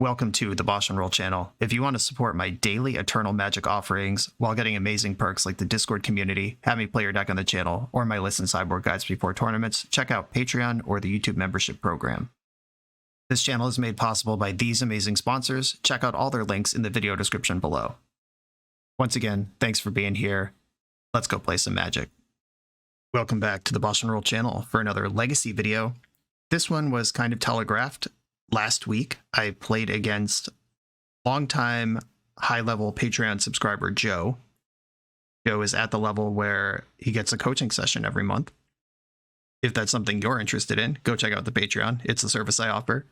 Welcome to the BoshNRoll channel. If you want to support my daily Eternal Magic offerings while getting amazing perks like the Discord community, have me play your deck on the channel, or my list and sideboard guides before tournaments, check out Patreon or the YouTube membership program. This channel is made possible by these amazing sponsors. Check out all their links in the video description below. Once again, thanks for being here. Let's go play some Magic. Welcome back to the BoshNRoll channel for another Legacy video. This one was kind of telegraphed. Last week, I played against longtime high-level Patreon subscriber Joe. Joe is at the level where he gets a coaching session every month. If that's something you're interested in, go check out the Patreon. It's a service I offer.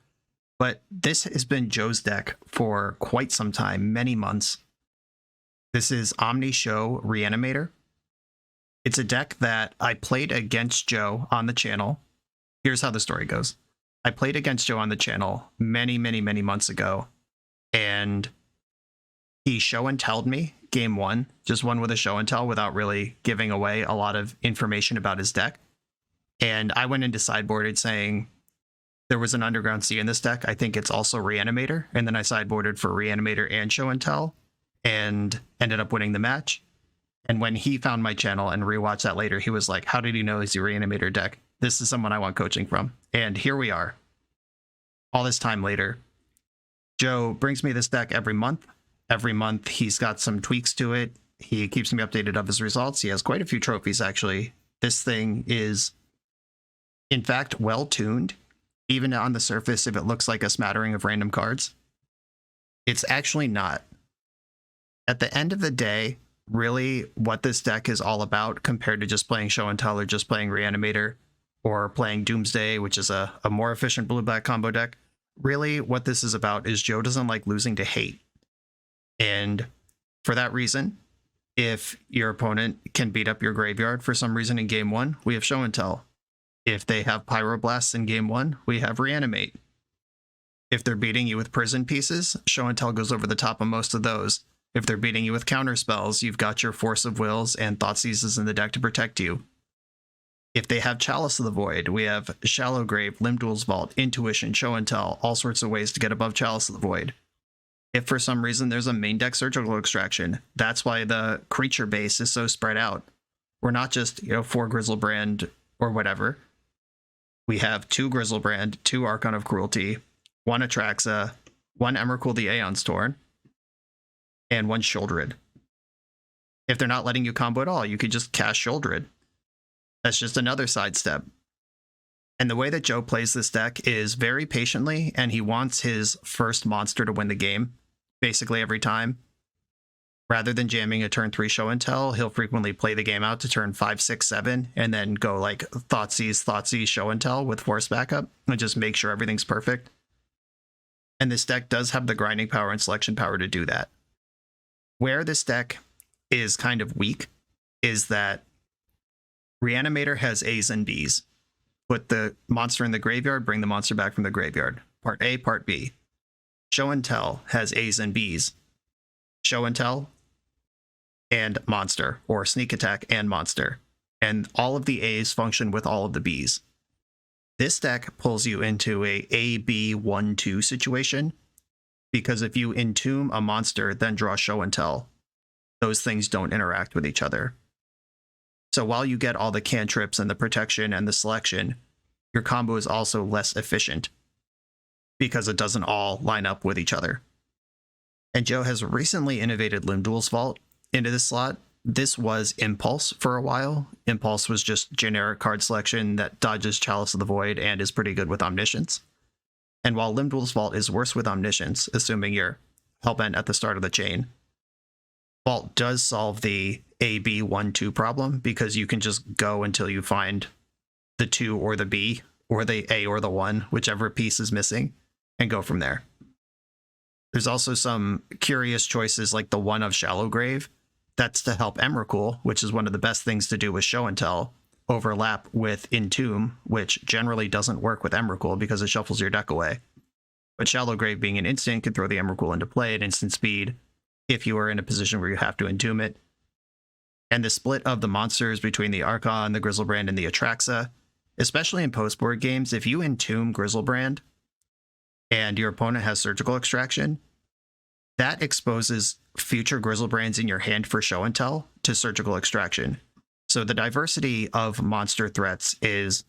But this has been Joe's deck for quite some time, many months. This is Omni-Show Reanimator. It's a deck that I played against Joe on the channel. Here's how the story goes. I played against Joe on the channel many months ago, and he show and telled me game one, just won with a show and tell without really giving away a lot of information about his deck. And I went into sideboarded saying there was an Underground Sea in this deck. I think it's also Reanimator. And then I sideboarded for Reanimator and show and tell and ended up winning the match. And when he found my channel and rewatched that later, he was like, how did he know he's a Reanimator deck? This is someone I want coaching from. And here we are. All this time later, Joe brings me this deck every month. Every month, he's got some tweaks to it. He keeps me updated of his results. He has quite a few trophies, actually. This thing is, in fact, well-tuned. Even on the surface, if it looks like a smattering of random cards, it's actually not. At the end of the day, really what this deck is all about compared to just playing show and tell or just playing Reanimator, or playing Doomsday, which is a more efficient blue-black combo deck. Really, what this is about is Joe doesn't like losing to hate. And for that reason, if your opponent can beat up your graveyard for some reason in game one, we have show and tell. If they have Pyroblasts in game one, we have Reanimate. If they're beating you with prison pieces, show and tell goes over the top of most of those. If they're beating you with counter spells, you've got your Force of Wills and Thoughtseizes in the deck to protect you. If they have Chalice of the Void, we have Shallow Grave, Limdwell's Vault, Intuition, Show and Tell, all sorts of ways to get above Chalice of the Void. If for some reason there's a main deck Surgical Extraction, that's why the creature base is so spread out. We're not just, 4 Griselbrand or whatever. We have 2 Griselbrand, 2 Archon of Cruelty, 1 Atraxa, 1 Emrakul the Aeon's Torn, and 1 Sheoldred. If they're not letting you combo at all, you could just cast Sheoldred. That's just another sidestep. And the way that Joe plays this deck is very patiently, and he wants his first monster to win the game, basically every time. Rather than jamming a turn 3 show and tell, he'll frequently play the game out to turn 5, 6, 7, and then go like Thoughtseize, show and tell with force backup, and just make sure everything's perfect. And this deck does have the grinding power and selection power to do that. Where this deck is kind of weak is that Reanimator has A's and B's. Put the monster in the graveyard, bring the monster back from the graveyard. Part A, Part B. Show and Tell has A's and B's. Show and Tell and Monster, or Sneak Attack and Monster. And all of the A's function with all of the B's. This deck pulls you into a A-B-1-2 situation, because if you entomb a monster, then draw Show and Tell, those things don't interact with each other. So while you get all the cantrips and the protection and the selection, your combo is also less efficient because it doesn't all line up with each other. And Joe has recently innovated Limdwell's Vault into this slot. This was Impulse for a while. Impulse was just generic card selection that dodges Chalice of the Void and is pretty good with Omniscience. And while Limdwell's Vault is worse with Omniscience, assuming you're hellbent at the start of the chain, Vault does solve the A-B-1-2 problem, because you can just go until you find the 2 or the B, or the A or the 1, whichever piece is missing, and go from there. There's also some curious choices like the 1 of Shallow Grave. That's to help Emrakul, which is one of the best things to do with show and tell, overlap with Entomb, which generally doesn't work with Emrakul because it shuffles your deck away. But Shallow Grave being an instant can throw the Emrakul into play at instant speed if you are in a position where you have to entomb it. And the split of the monsters between the Archon, the Griselbrand, and the Atraxa, especially in post-board games, if you entomb Griselbrand, and your opponent has Surgical Extraction, that exposes future Griselbrands in your hand for show and tell to Surgical Extraction. So the diversity of monster threats is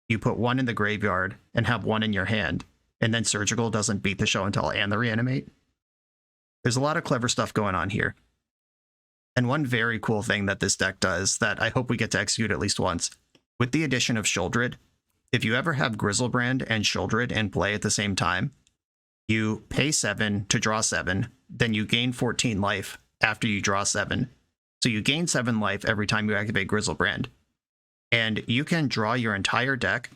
you put one in the graveyard and have one in your hand, and then Surgical doesn't beat the show and tell and the reanimate. There's a lot of clever stuff going on here. And one very cool thing that this deck does that I hope we get to execute at least once, with the addition of Sheoldred, if you ever have Griselbrand and Sheoldred in play at the same time, you pay 7 to draw 7, then you gain 14 life after you draw 7. So you gain 7 life every time you activate Griselbrand. And you can draw your entire deck,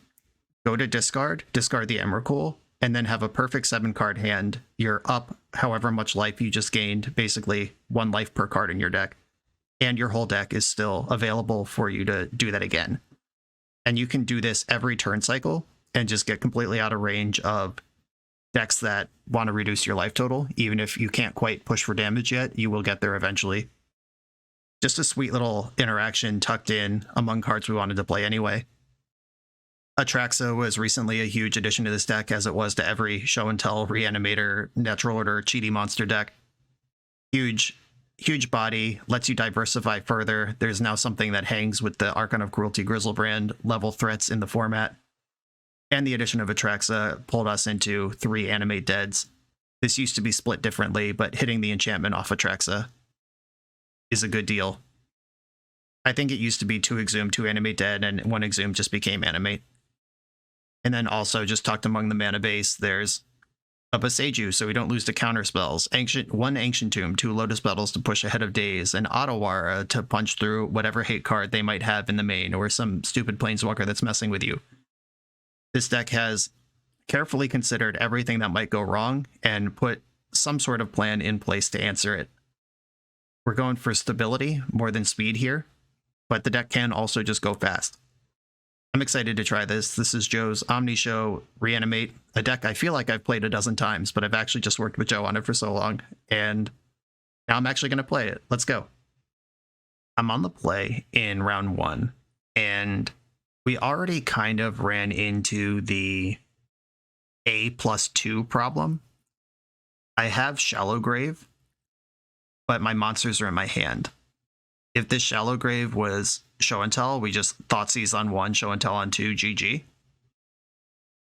go to discard the Emrakul, and then have a perfect 7-card hand. You're up however much life you just gained, basically 1 life per card in your deck. And your whole deck is still available for you to do that again. And you can do this every turn cycle and just get completely out of range of decks that want to reduce your life total. Even if you can't quite push for damage yet, you will get there eventually. Just a sweet little interaction tucked in among cards we wanted to play anyway. Atraxa was recently a huge addition to this deck, as it was to every show and tell, Reanimator, natural order, cheaty monster deck. Huge body, lets you diversify further. There's now something that hangs with the Archon of Cruelty Griselbrand level threats in the format. And the addition of Atraxa pulled us into 3 Animate Deads. This used to be split differently, but hitting the enchantment off Atraxa is a good deal. I think it used to be 2 Exhume, 2 Animate Dead, and 1 Exhume just became Animate. And then also, just tucked among the mana base, there's a Boseiju, so we don't lose to counter spells. 1 Ancient Tomb, 2 Lotus Petals to push ahead of Daze, and Otawara to punch through whatever hate card they might have in the main, or some stupid Planeswalker that's messing with you. This deck has carefully considered everything that might go wrong and put some sort of plan in place to answer it. We're going for stability more than speed here, but the deck can also just go fast. I'm excited to try this. This is Joe's Omni-Show Reanimate, a deck I feel like I've played a dozen times, but I've actually just worked with Joe on it for so long, and now I'm actually going to play it. Let's go. I'm on the play in round 1, and we already kind of ran into the A+2 problem. I have Shallow Grave, but my monsters are in my hand. If this Shallow Grave was show and tell, we just Thoughtseize on 1, show and tell on 2, GG.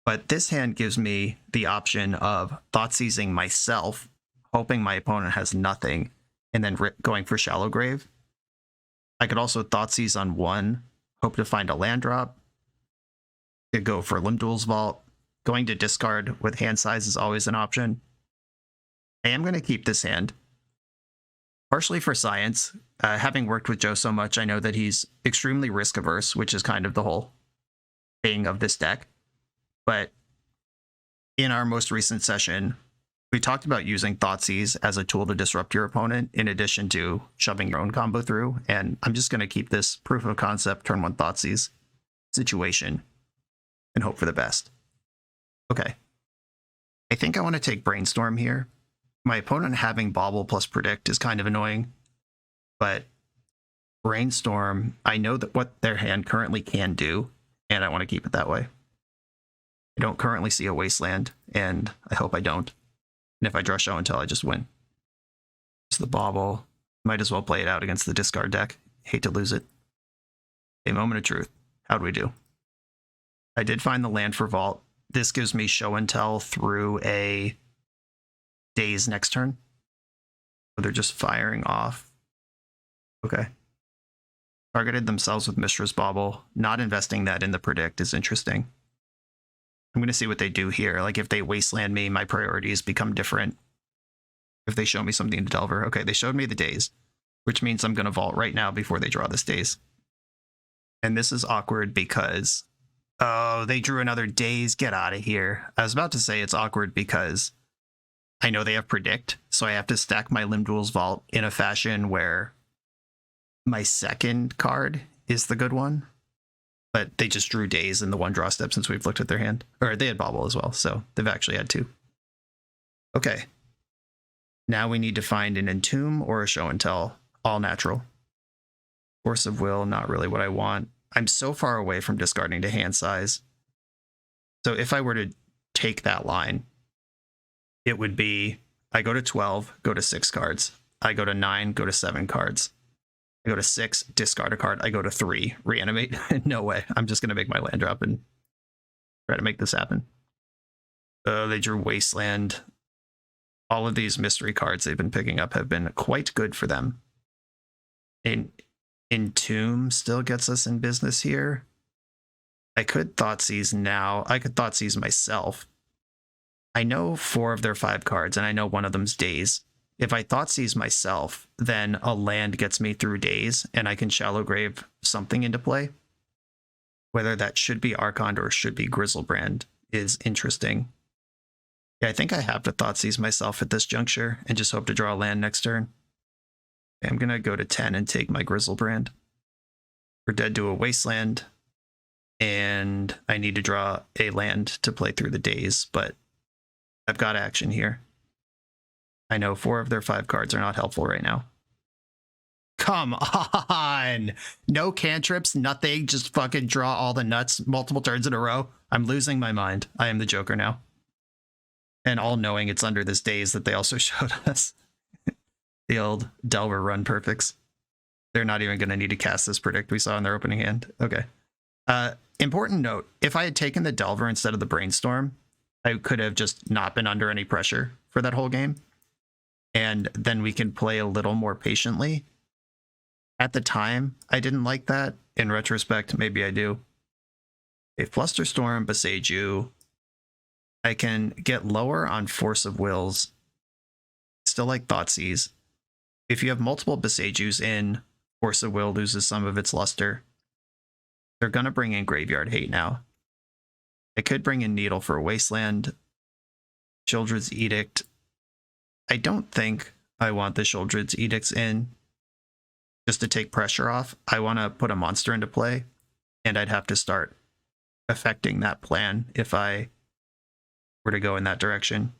But this hand gives me the option of Thoughtseizing myself, hoping my opponent has nothing, and then going for Shallow Grave. I could also Thoughtseize on 1, hope to find a land drop. Could go for Limdul's Vault. Going to discard with hand size is always an option. I am going to keep this hand, partially for science. Having worked with Joe so much, I know that he's extremely risk averse, which is kind of the whole thing of this deck. But in our most recent session, we talked about using Thoughtseize as a tool to disrupt your opponent, in addition to shoving your own combo through. And I'm just going to keep this proof of concept turn 1 Thoughtseize situation and hope for the best. Okay. I think I want to take Brainstorm here. My opponent having Bobble plus Predict is kind of annoying, but Brainstorm, I know that what their hand currently can do, and I want to keep it that way. I don't currently see a Wasteland, and I hope I don't. And if I draw show and tell, I just win. It's the Bobble. Might as well play it out against the discard deck. Hate to lose it. A moment of truth. How do we do? I did find the land for Vault. This gives me show and tell through a Daze next turn. So they're just firing off. Okay. Targeted themselves with Mishra's Bauble. Not investing that in the Predict is interesting. I'm going to see what they do here. Like, if they Wasteland me, my priorities become different. If they show me something to Delver. Okay, they showed me the Daze, which means I'm going to Vault right now before they draw this Daze. And this is awkward because... oh, they drew another Daze. Get out of here. I was about to say it's awkward because I know they have Predict, so I have to stack my Limdul's Vault in a fashion where my second card is the good one. But they just drew Daze in the 1 draw step since we've looked at their hand. Or they had Bobble as well, so they've actually had 2. Okay. Now we need to find an Entomb or a Show and Tell. All natural. Force of Will, not really what I want. I'm so far away from discarding to hand size. So if I were to take that line, it would be I go to 12, go to 6 cards. I go to 9, go to 7 cards. I go to 6, discard a card. I go to 3, reanimate. No way. I'm just going to make my land drop and try to make this happen. They drew Wasteland. All of these mystery cards they've been picking up have been quite good for them. Entomb still gets us in business here. I could Thoughtseize now. I could Thoughtseize myself. I know 4 of their 5 cards, and I know one of them's Daze. If I Thoughtseize myself, then a land gets me through Daze, and I can Shallow Grave something into play. Whether that should be Archon or should be Griselbrand is interesting. Yeah, I think I have to Thoughtseize myself at this juncture and just hope to draw a land next turn. I'm going to go to 10 and take my Griselbrand. We're dead to a Wasteland, and I need to draw a land to play through the Daze, but I've got action here. I know 4 of their 5 cards are not helpful right now. Come on! No cantrips, nothing, just fucking draw all the nuts multiple turns in a row. I'm losing my mind. I am the Joker now. And all knowing it's under this Daze that they also showed us. The old Delver run perfects. They're not even going to need to cast this predict we saw in their opening hand. Okay. Important note, if I had taken the Delver instead of the Brainstorm, I could have just not been under any pressure for that whole game. And then we can play a little more patiently. At the time, I didn't like that. In retrospect, maybe I do. A Flusterstorm, Boseiju. I can get lower on Force of Wills. Still like Thoughtseize. If you have multiple Boseijus in, Force of Will loses some of its luster. They're going to bring in Graveyard Hate now. I could bring in Needle for Wasteland. Sheoldred's Edict. I don't think I want the Sheoldred's Edicts in just to take pressure off. I want to put a monster into play, and I'd have to start affecting that plan if I were to go in that direction.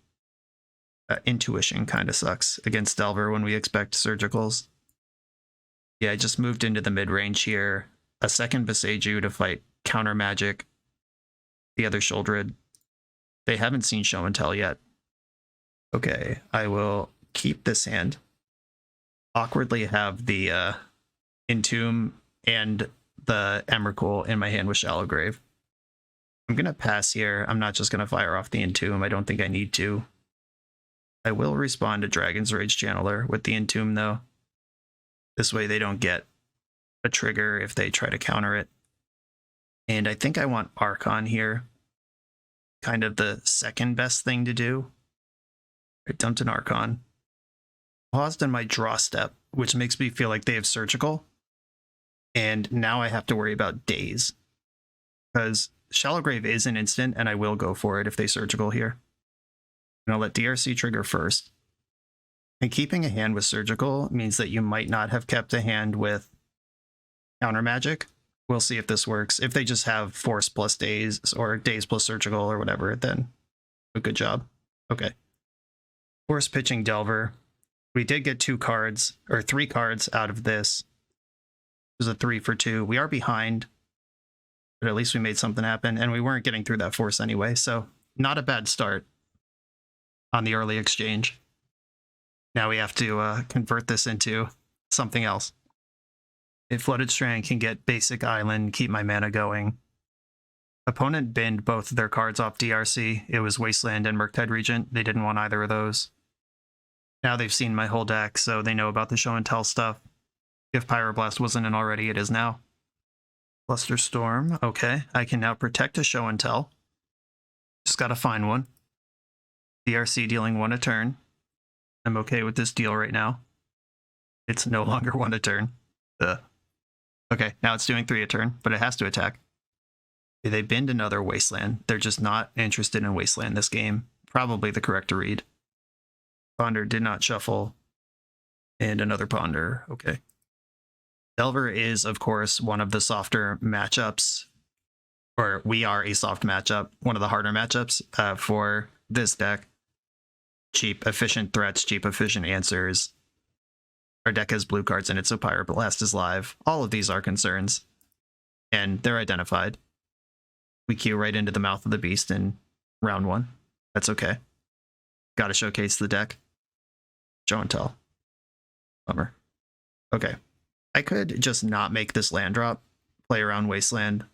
Intuition kind of sucks against Delver when we expect Surgicals. Yeah, I just moved into the mid-range here. A second Boseiju to fight counter magic. The other Sheoldred. They haven't seen Show and Tell yet. Okay, I will keep this hand. Awkwardly have the Entomb and the Emrakul in my hand with Shallow Grave. I'm going to pass here. I'm not just going to fire off the Entomb. I don't think I need to. I will respond to Dragon's Rage Channeler with the Entomb, though. This way they don't get a trigger if they try to counter it. And I think I want Archon here. Kind of the second best thing to do. I dumped an Archon. Paused in my draw step, which makes me feel like they have Surgical. And now I have to worry about Daze. Because Shallow Grave is an instant, and I will go for it if they Surgical here. And I'll let DRC trigger first. And keeping a hand with Surgical means that you might not have kept a hand with counter magic. We'll see if this works. If they just have Force plus Daze, or Daze plus Surgical, or whatever, then a good job. Okay. Force pitching Delver. We did get 2 cards, or 3 cards out of this. It was a 3 for 2. We are behind, but at least we made something happen, and we weren't getting through that Force anyway, so not a bad start on the early exchange. Now we have to convert this into something else. A Flooded Strand can get basic island, keep my mana going. Opponent binned both of their cards off DRC. It was Wasteland and Murktide Regent. They didn't want either of those. Now they've seen my whole deck, so they know about the Show and Tell stuff. If Pyroblast wasn't in already, it is now. Flusterstorm. Okay, I can now protect a Show and Tell. Just gotta find one. DRC dealing 1 a turn. I'm okay with this deal right now. It's no longer 1 a turn. Okay, now it's doing 3 a turn, but it has to attack. They binned another Wasteland. They're just not interested in Wasteland this game. Probably the correct to read. Ponder did not shuffle. And another Ponder. Okay. Delver is, of course, one of the softer matchups. Or we are a soft matchup. One of the harder matchups for this deck. Cheap, efficient threats, cheap, efficient answers. Our deck has blue cards in it, so Pyroblast is live. All of these are concerns. And they're identified. We queue right into the mouth of the beast in round 1. That's okay. Gotta showcase the deck. Show and tell. Bummer. Okay. I could just not make this land drop, play around Wasteland.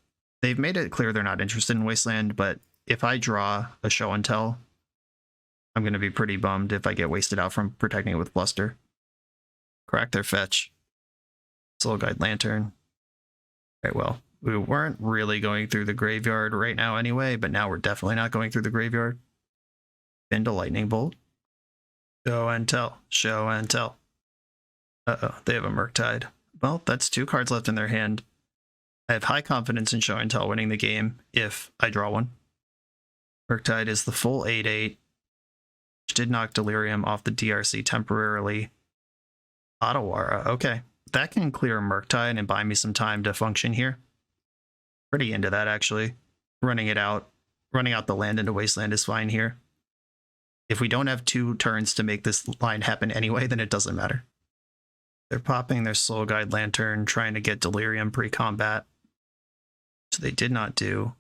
They've made it clear they're not interested in Wasteland, but if I draw a show and tell, I'm going to be pretty bummed if I get wasted out from protecting it with Bluster. Crack their fetch. Soul Guide Lantern. Okay, well, we weren't really going through the graveyard right now anyway, but now we're definitely not going through the graveyard. Bend a Lightning Bolt. Show and tell. Show and tell. Uh-oh, they have a Murktide. Well, that's 2 cards left in their hand. I have high confidence in Show and Tell winning the game if I draw one. Murktide is the full 8/8, which did knock Delirium off the DRC temporarily. Otawara, okay. That can clear Murktide and buy me some time to function here. Pretty into that, actually. Running out the land into Wasteland is fine here. If we don't have 2 turns to make this line happen anyway, then it doesn't matter. They're popping their Soul Guide Lantern, trying to get Delirium pre-combat. So they did not do.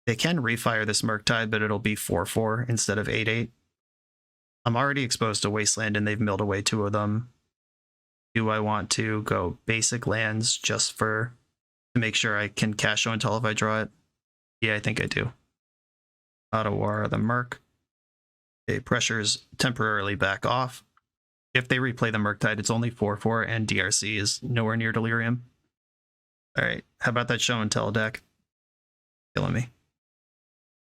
They can refire this Murktide, but it'll be 4/4 instead of 8/8. I'm already exposed to Wasteland, and they've milled away 2 of them. Do I want to go basic lands just to make sure I can cast Show and Tell if I draw it? Yeah, I think I do. Otawara the Merc. Okay, pressures temporarily back off. If they replay the Murktide, it's only 4/4, and DRC is nowhere near Delirium. Alright, how about that Show and Tell deck? Killing me.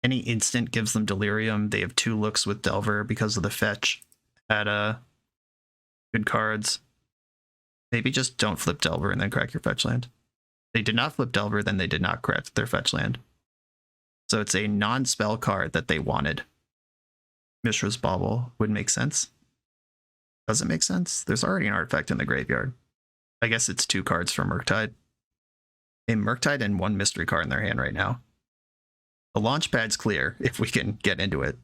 Any instant gives them Delirium. They have 2 looks with Delver because of the fetch at good cards. Maybe just don't flip Delver and then crack your fetch land. They did not flip Delver, then they did not crack their fetch land. So it's a non-spell card that they wanted. Mishra's Bauble would make sense. Does it make sense? There's already an artifact in the graveyard. I guess it's 2 cards for Murktide. A Murktide and 1 mystery card in their hand right now. The launch pad's clear if we can get into it.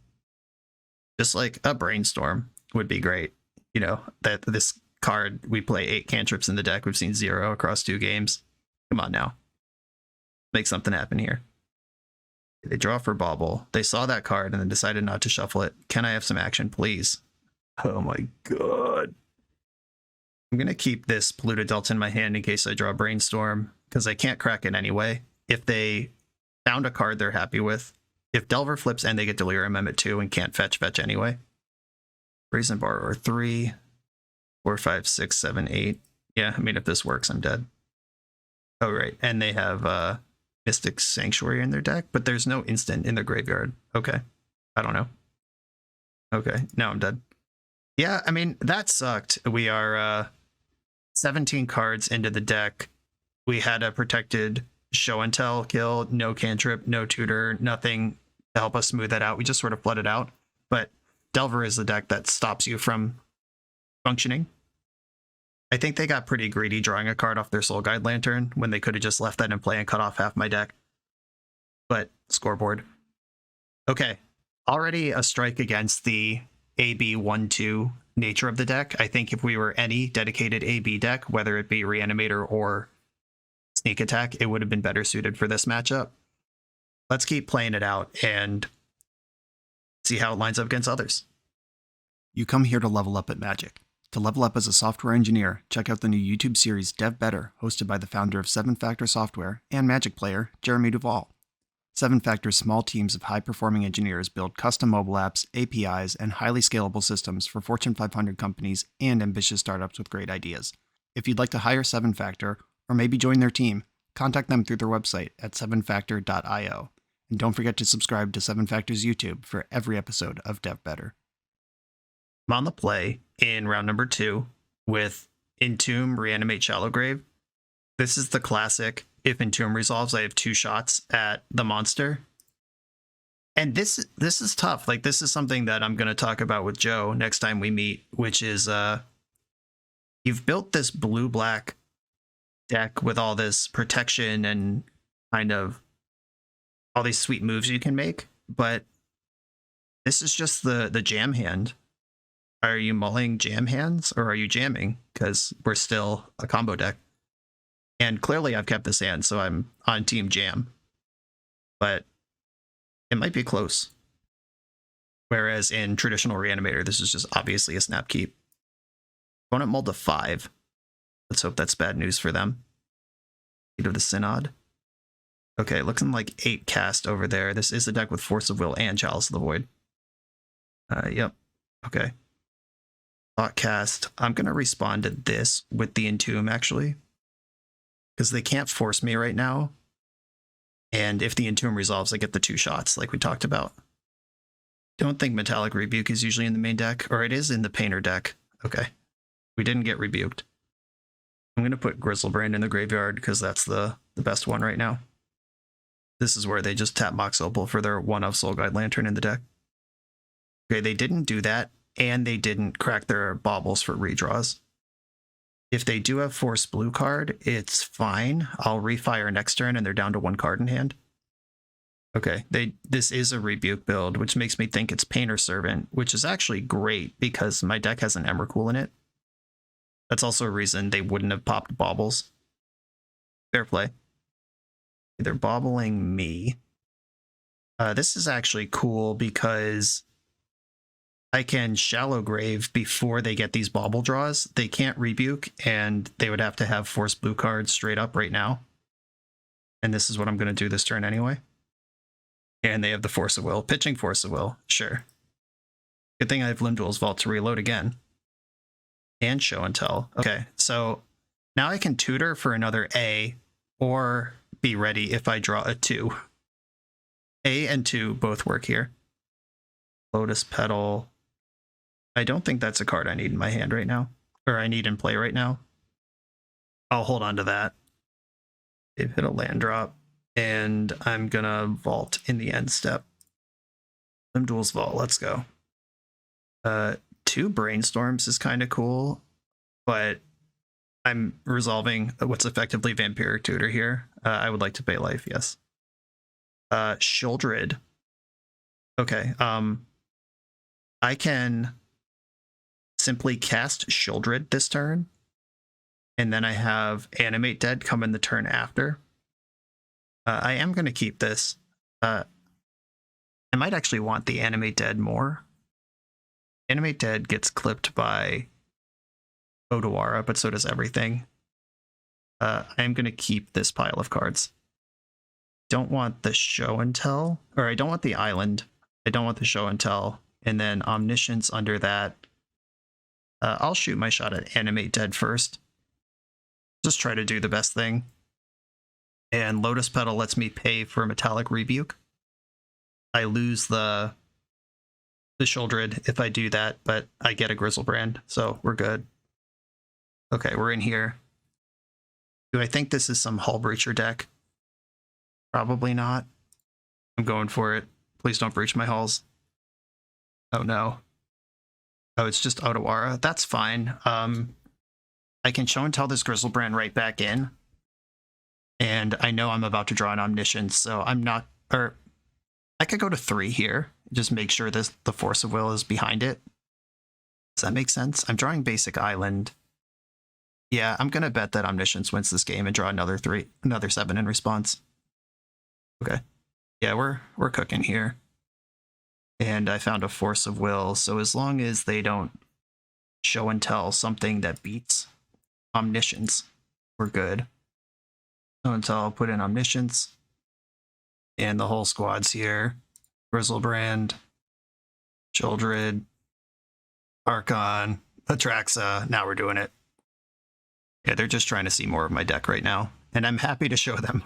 Just like a Brainstorm would be great. You know, that this card, we play 8 cantrips in the deck. We've seen 0 across 2 games. Come on now. Make something happen here. They draw for Bauble. They saw that card and then decided not to shuffle it. Can I have some action, please? Oh my god. I'm going to keep this Polluted Delta in my hand in case I draw Brainstorm, because I can't crack it anyway. If they found a card they're happy with, if Delver flips and they get Delirium, I'm at 2 and can't fetch anyway. Brazen Borrower 3, 4, 5, 6, 7, 8. Yeah, I mean, if this works, I'm dead. Oh, right. And they have Mystic Sanctuary in their deck, but there's no instant in their graveyard. Okay. I don't know. Okay, now I'm dead. Yeah, I mean, that sucked. We are 17 cards into the deck. We had a protected Show and Tell kill, no cantrip, no tutor, nothing to help us smooth that out. We just sort of flooded out. But Delver is the deck that stops you from functioning. I think they got pretty greedy drawing a card off their Soul Guide Lantern when they could have just left that in play and cut off half my deck. But scoreboard. Okay, already a strike against the AB 1/2 nature of the deck. I think if we were any dedicated AB deck, whether it be Reanimator or Sneak Attack, it would have been better suited for this matchup. Let's keep playing it out and see how it lines up against others. You come here to level up at Magic. To level up as a software engineer, check out the new YouTube series Dev Better, hosted by the founder of 7 Factor Software and Magic player, Jeremy Duvall. 7 Factor's small teams of high-performing engineers build custom mobile apps, APIs, and highly scalable systems for Fortune 500 companies and ambitious startups with great ideas. If you'd like to hire 7 Factor, or maybe join their team, contact them through their website at 7factor.io. And don't forget to subscribe to 7 Factor's YouTube for every episode of Dev Better. I'm on the play in round number 2 with Entomb, Reanimate, Shallow Grave. This is the classic, if Entomb resolves, I have 2 shots at the monster. And this is tough. Like, this is something that I'm going to talk about with Joe next time we meet, which is you've built this blue-black deck with all this protection and kind of all these sweet moves you can make, but this is just the jam hand. Are you mulling jam hands or are you jamming? Because we're still a combo deck. And clearly I've kept this hand, so I'm on team jam. But it might be close. Whereas in traditional Reanimator, this is just obviously a snap keep. Opponent mulled to 5. Let's hope that's bad news for them. Seat of the Synod. Okay, looking like 8 cast over there. This is a deck with Force of Will and Chalice of the Void. Yep. Okay. Thought cast. I'm going to respond to this with the Entomb, actually. Because they can't force me right now. And if the Entomb resolves, I get the 2 shots, like we talked about. Don't think Metallic Rebuke is usually in the main deck, or it is in the Painter deck. Okay. We didn't get rebuked. I'm going to put Griselbrand in the graveyard because that's the best one right now. This is where they just tap Mox Opal for their 1-of Soul Guide Lantern in the deck. Okay, they didn't do that, and they didn't crack their baubles for redraws. If they do have Force Blue card, it's fine. I'll refire next turn, and they're down to 1 card in hand. Okay, this is a Rebuke build, which makes me think it's Painter Servant, which is actually great because my deck has an Emrakul in it. That's also a reason they wouldn't have popped baubles. Fair play. They're bobbling me. This is actually cool because I can Shallow Grave before they get these bauble draws. They can't Rebuke, and they would have to have Force Blue cards straight up right now. And this is what I'm going to do this turn anyway. And they have the Force of Will. Pitching Force of Will, sure. Good thing I have Limdwell's Vault to reload again. And Show and Tell. Okay, so now I can tutor for another A, or be ready if I draw a 2. A and 2 both work here. Lotus Petal. I don't think that's a card I need in my hand right now. Or I need in play right now. I'll hold on to that. They've hit a land drop. And I'm gonna Vault in the end step. Limdwell's Vault, let's go. 2 Brainstorms is kind of cool, but I'm resolving what's effectively Vampiric Tutor here. I would like to pay life, yes. Sheoldred. Okay, I can simply cast Sheoldred this turn, and then I have Animate Dead come in the turn after. I am going to keep this. I might actually want the Animate Dead more. Animate Dead gets clipped by Odawara, but so does everything. I am going to keep this pile of cards. Don't want the Show and Tell, or I don't want the Island. I don't want the Show and Tell. And then Omniscience under that. I'll shoot my shot at Animate Dead first. Just try to do the best thing. And Lotus Petal lets me pay for Metallic Rebuke. I lose the Sheoldred if I do that, but I get a Griselbrand, so we're good. Okay, we're in here. Do I think this is some Hull Breacher deck? Probably not. I'm going for it. Please don't breach my hulls. Oh no. Oh, it's just Odawara. That's fine. I can Show and Tell this Griselbrand right back in. And I know I'm about to draw an Omniscience, so I'm not... Or I could go to 3 here. Just make sure the Force of Will is behind it. Does that make sense? I'm drawing basic Island. Yeah, I'm going to bet that Omniscience wins this game and draw another 7 in response. Okay. Yeah, we're cooking here. And I found a Force of Will, so as long as they don't Show and Tell something that beats Omniscience, we're good. Show and Tell, I'll put in Omniscience. And the whole squad's here. Griselbrand, Sheoldred, Archon, Atraxa. Now we're doing it. Yeah, they're just trying to see more of my deck right now. And I'm happy to show them.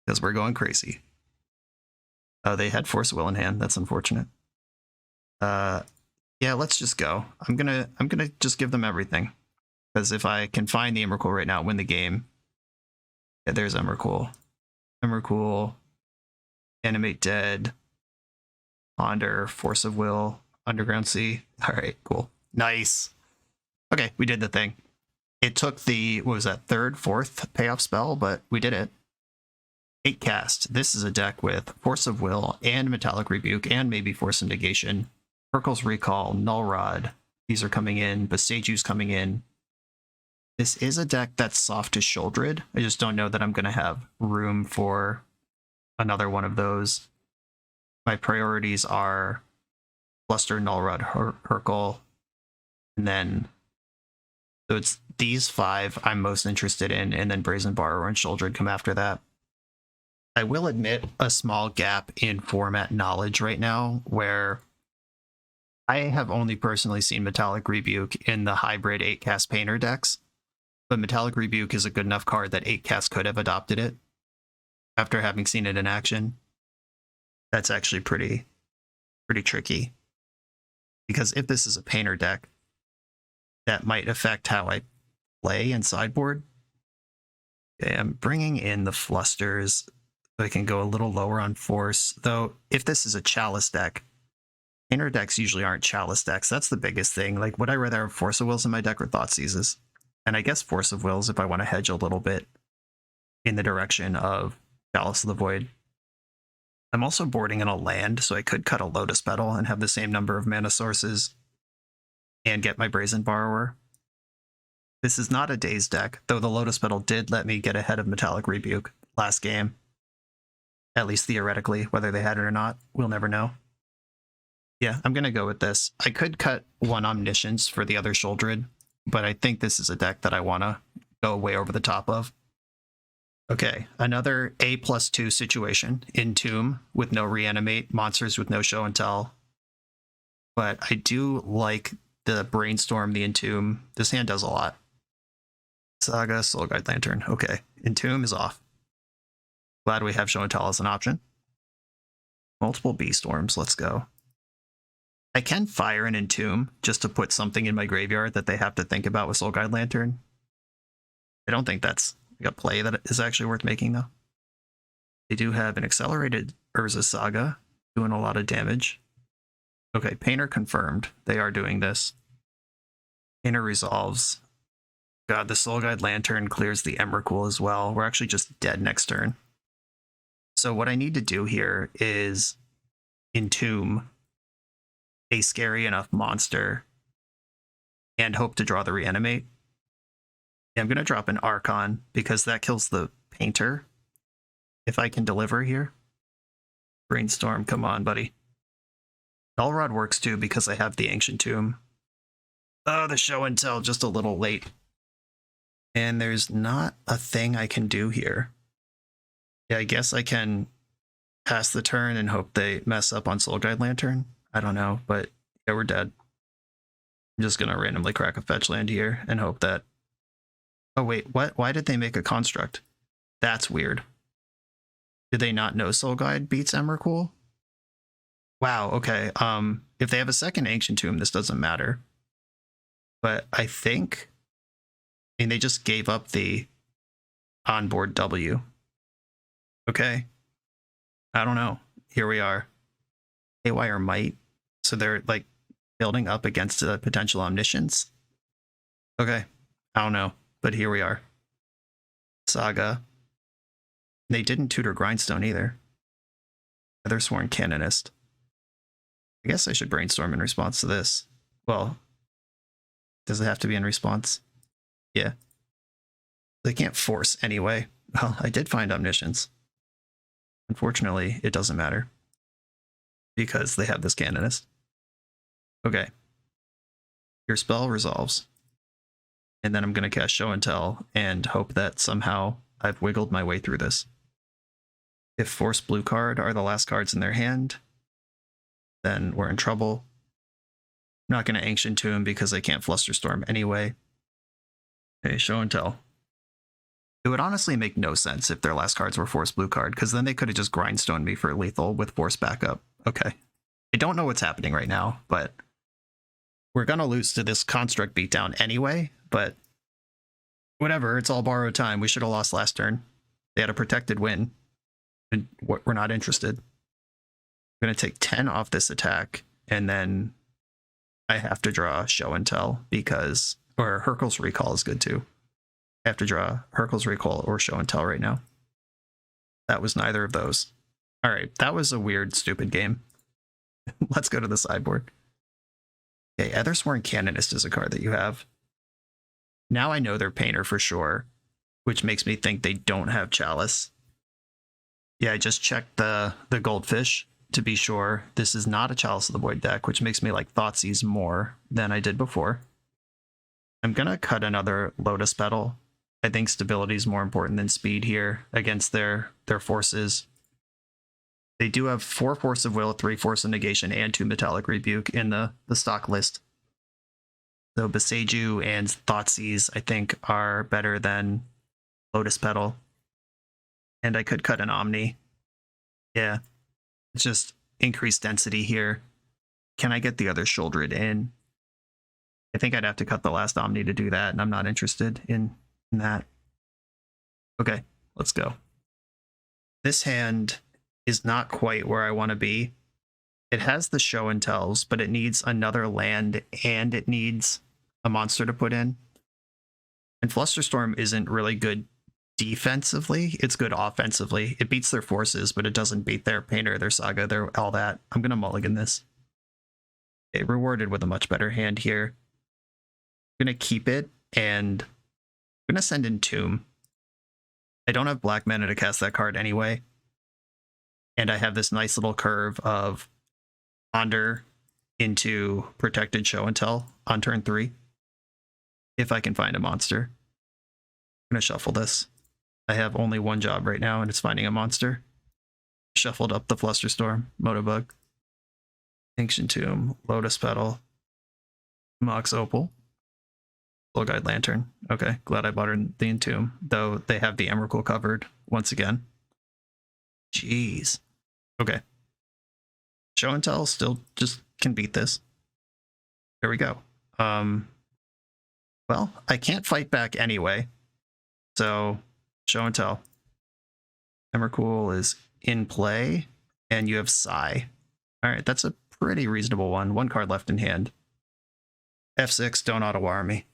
Because we're going crazy. Oh, they had Force of Will in hand. That's unfortunate. Yeah, let's just go. I'm gonna just give them everything. Because if I can find the Emrakul right now, win the game. Yeah, there's Emrakul. Emrakul. Animate Dead. Ponder. Force of Will. Underground Sea. Alright, cool. Nice. Okay, we did the thing. It took the, what was that, 3rd, 4th payoff spell, but we did it. 8 cast. This is a deck with Force of Will and Metallic Rebuke and maybe Force of Negation. Perkle's Recall, Null Rod. These are coming in. Boseju's coming in. This is a deck that's soft to Sheoldred. I just don't know that I'm going to have room for another one of those. My priorities are Fluster, Nullrod, Hurkle, and then so it's these 5 I'm most interested in, and then Brazen Borrower and Sheoldred come after that. I will admit a small gap in format knowledge right now, where I have only personally seen Metallic Rebuke in the hybrid 8-cast Painter decks, but Metallic Rebuke is a good enough card that 8-cast could have adopted it after having seen it in action. That's actually pretty tricky, because if this is a Painter deck, that might affect how I play in sideboard. Okay, I'm bringing in the Flusters so I can go a little lower on Force, though if this is a Chalice deck, Painter decks usually aren't Chalice decks. That's the biggest thing. Like, would I rather have Force of Wills in my deck or Thoughtseizes? And I guess Force of Wills if I want to hedge a little bit in the direction of Chalice of the Void. I'm also boarding in a land, so I could cut a Lotus Petal and have the same number of mana sources and get my Brazen Borrower. This is not a Daze deck, though the Lotus Petal did let me get ahead of Metallic Rebuke last game. At least theoretically. Whether they had it or not, we'll never know. Yeah, I'm going to go with this. I could cut 1 Omniscience for the other Sheoldred, but I think this is a deck that I want to go way over the top of. Okay, another A+2 situation. Entomb with no Reanimate, monsters with no Show and Tell. But I do like the Brainstorm, the Entomb. This hand does a lot. Saga, Soul Guide Lantern. Okay, Entomb is off. Glad we have Show and Tell as an option. Multiple B-Storms, let's go. I can fire an Entomb just to put something in my graveyard that they have to think about with Soul Guide Lantern. I don't think that's a play that is actually worth making, though. They do have an accelerated Urza Saga, doing a lot of damage. Okay, Painter confirmed. They are doing this. Painter resolves. God, the Soul Guide Lantern clears the Emrakul as well. We're actually just dead next turn. So what I need to do here is Entomb a scary enough monster and hope to draw the Reanimate. Yeah, I'm going to drop an Archon because that kills the Painter. If I can deliver here. Brainstorm, come on, buddy. Nullrod works too because I have the Ancient Tomb. Oh, the Show and Tell just a little late. And there's not a thing I can do here. Yeah, I guess I can pass the turn and hope they mess up on Soul Guide Lantern. I don't know, but yeah, we're dead. I'm just going to randomly crack a fetch land here and hope that... Oh, wait, what? Why did they make a construct? That's weird. Did they not know Soul Guide beats Emrakul? Wow, okay. If they have a second Ancient Tomb, this doesn't matter. But I think... I mean, they just gave up the onboard W. Okay. I don't know. Here we are. Haywire Might. So they're, like, building up against a potential Omniscience. Okay. I don't know. But here we are. Saga. They didn't tutor Grindstone either. Feathersworn Canonist. I guess I should brainstorm in response to this. Well, does it have to be in response? Yeah. They can't force anyway. Well, I did find Omniscience. Unfortunately, it doesn't matter. Because they have this Canonist. Okay. Your spell resolves. And then I'm going to cast Show and Tell and hope that somehow I've wiggled my way through this. If Force Blue card are the last cards in their hand, then we're in trouble. I'm not going to Ancient Tomb because I can't Flusterstorm anyway. Okay, Show and Tell. It would honestly make no sense if their last cards were Force Blue card, because then they could have just Grindstone me for lethal with Force backup. Okay. I don't know what's happening right now, but we're going to lose to this Construct beatdown anyway, but whatever, it's all borrowed time. We should have lost last turn. They had a protected win, and we're not interested. I'm going to take 10 off this attack, and then I have to draw Show and Tell because, or Hurkyl's Recall is good too. I have to draw Hurkyl's Recall or Show and Tell right now. That was neither of those. All right, that was a weird, stupid game. Let's go to the sideboard. Okay, Feathersworn Canonist is a card that you have. Now I know they're Painter for sure, which makes me think they don't have Chalice. Yeah, I just checked the Goldfish. to be sure. This is not a Chalice of the Void deck, which makes me like Thoughtseize more than I did before. I'm going to cut another Lotus Petal. I think stability is more important than speed here against their forces. They do have 4 Force of Will, 3 Force of Negation, and 2 Metallic Rebuke in the stock list. So Boseiju and Thoughtseize, I think, are better than Lotus Petal. And I could cut an Omni. Yeah. It's just increased density here. Can I get the other Shouldred in? I think I'd have to cut the last Omni to do that, and I'm not interested in that. Okay, let's go. This hand is not quite where I want to be. It has the show and tells, but it needs another land, and it needs a monster to put in. And Flusterstorm isn't really good defensively. It's good offensively. It beats their forces, but it doesn't beat their Painter, their Saga, their all that. I'm going to mulligan this. Okay, rewarded with a much better hand here. I'm going to keep it, and I'm going to send in Tomb. I don't have black mana to cast that card anyway. And I have this nice little curve of Ponder into Protected Show and Tell on turn 3. If I can find a monster. I'm going to shuffle this. I have only one job right now, and it's finding a monster. Shuffled up the Flusterstorm, Motobug, Ancient Tomb, Lotus Petal, Mox Opal, Soul Guide Lantern. Okay, glad I bought the Entomb, though they have the Emrakul covered once again. Jeez. Okay. Show and Tell still just can beat this. There we go. Well, I can't fight back anyway. So, Show and Tell. Emrakul is in play, and you have Psy. Alright, that's a pretty reasonable one. 1 card left in hand. F6, don't auto-wire me.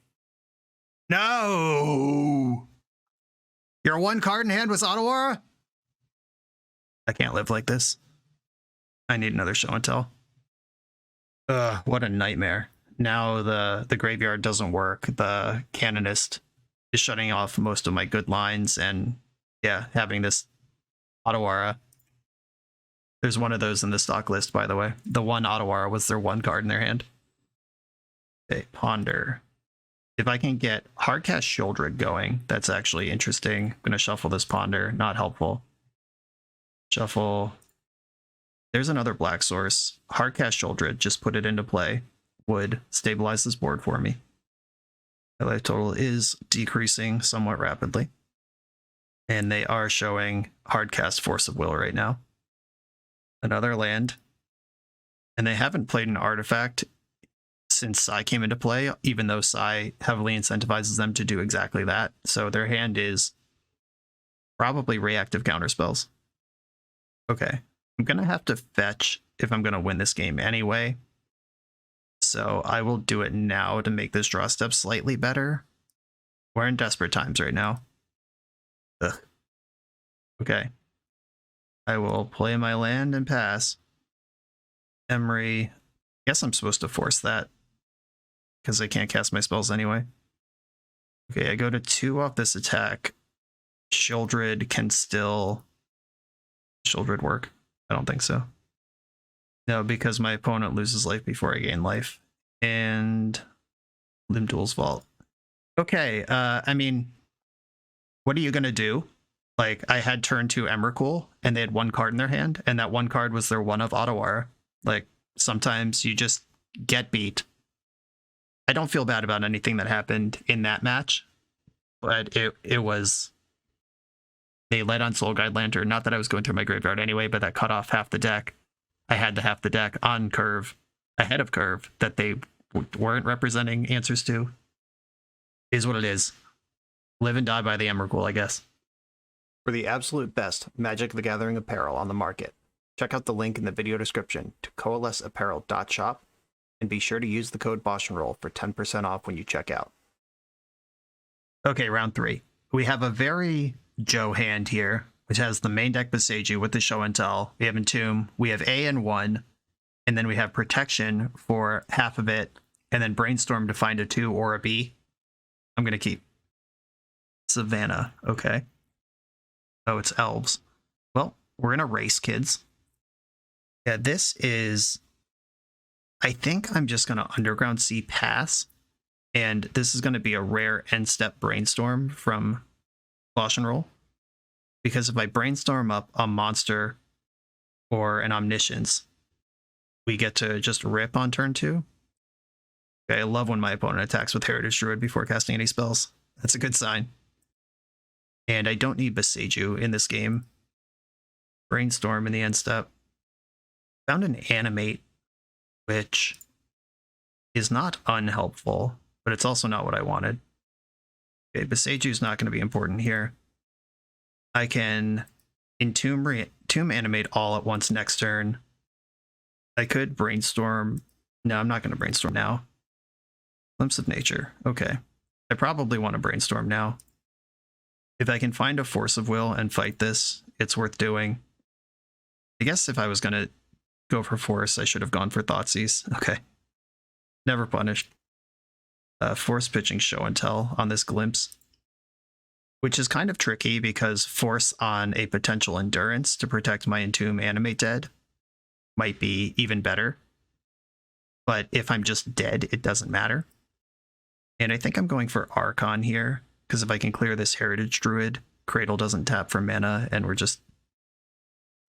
No! Your 1 card in hand was auto-wire? I can't live like this. I need another Show and Tell. Ugh, what a nightmare. Now the graveyard doesn't work. The Canonist is shutting off most of my good lines, and yeah, having this Otawara. There's one of those in the stock list, by the way. The one Otawara was their 1 card in their hand. Okay, Ponder. If I can get Hardcast Shieldred going, that's actually interesting. I'm going to shuffle this Ponder. Not helpful. Shuffle. There's another black source. Hardcast Shieldred, just put it into play. Would stabilize this board for me. My life total is decreasing somewhat rapidly. And they are showing Hardcast Force of Will right now. Another land. And they haven't played an artifact since Psy came into play, even though Psy heavily incentivizes them to do exactly that. So their hand is probably reactive counterspells. Okay. I'm going to have to fetch if I'm going to win this game anyway. So I will do it now to make this draw step slightly better. We're in desperate times right now. Ugh. Okay. I will play my land and pass. Emery. I guess I'm supposed to force that because I can't cast my spells anyway. Okay, I go to 2 off this attack. Shieldred can still... Shieldred work? I don't think so. No, because my opponent loses life before I gain life. And Limdul's Vault. Okay, I mean, what are you going to do? Like, I had turn 2 Emrakul, and they had 1 card in their hand, and that 1 card was their 1 of Otawara. Like, sometimes you just get beat. I don't feel bad about anything that happened in that match, but it was... They led on Soul Guide Lantern. Not that I was going through my graveyard anyway, but that cut off half the deck. I had to half the deck on curve, ahead of curve, that they weren't representing answers to. Is what it is. Live and die by the Emrakul, I guess. For the absolute best Magic the Gathering apparel on the market, check out the link in the video description to coalesceapparel.shop, and be sure to use the code BoshNRoll for 10% off when you check out. Okay, round 3. We have a very Joe hand here, which has the main deck Boseiju with the Show and Tell. We have Entomb, we have A and 1, and then we have Protection for half of it, and then Brainstorm to find a 2 or a B. I'm going to keep Savannah. Okay. Oh, it's Elves. Well, we're in a race, kids. Yeah, this is... I think I'm just going to Underground Sea pass, and this is going to be a rare end-step Brainstorm from BoshNRoll, because if I Brainstorm up a monster or an Omniscience, we get to just rip on turn 2. Okay, I love when my opponent attacks with Heritage Druid before casting any spells. That's a good sign. And I don't need Boseiju in this game. Brainstorm in the end step. Found an Animate, which is not unhelpful, but it's also not what I wanted. Okay, Boseiju is not going to be important here. I can Tomb Animate all at once next turn. I could Brainstorm. No, I'm not going to Brainstorm now. Glimpse of Nature. Okay. I probably want to Brainstorm now. If I can find a Force of Will and fight this, it's worth doing. I guess if I was going to go for Force, I should have gone for Thoughtseize. Okay. Never punished. Force pitching Show and Tell on this Glimpse, which is kind of tricky because Force on a potential Endurance to protect my Entomb Animate dead might be even better. But if I'm just dead, it doesn't matter. And I think I'm going for Archon here, because if I can clear this Heritage Druid, Cradle doesn't tap for mana, and we're just...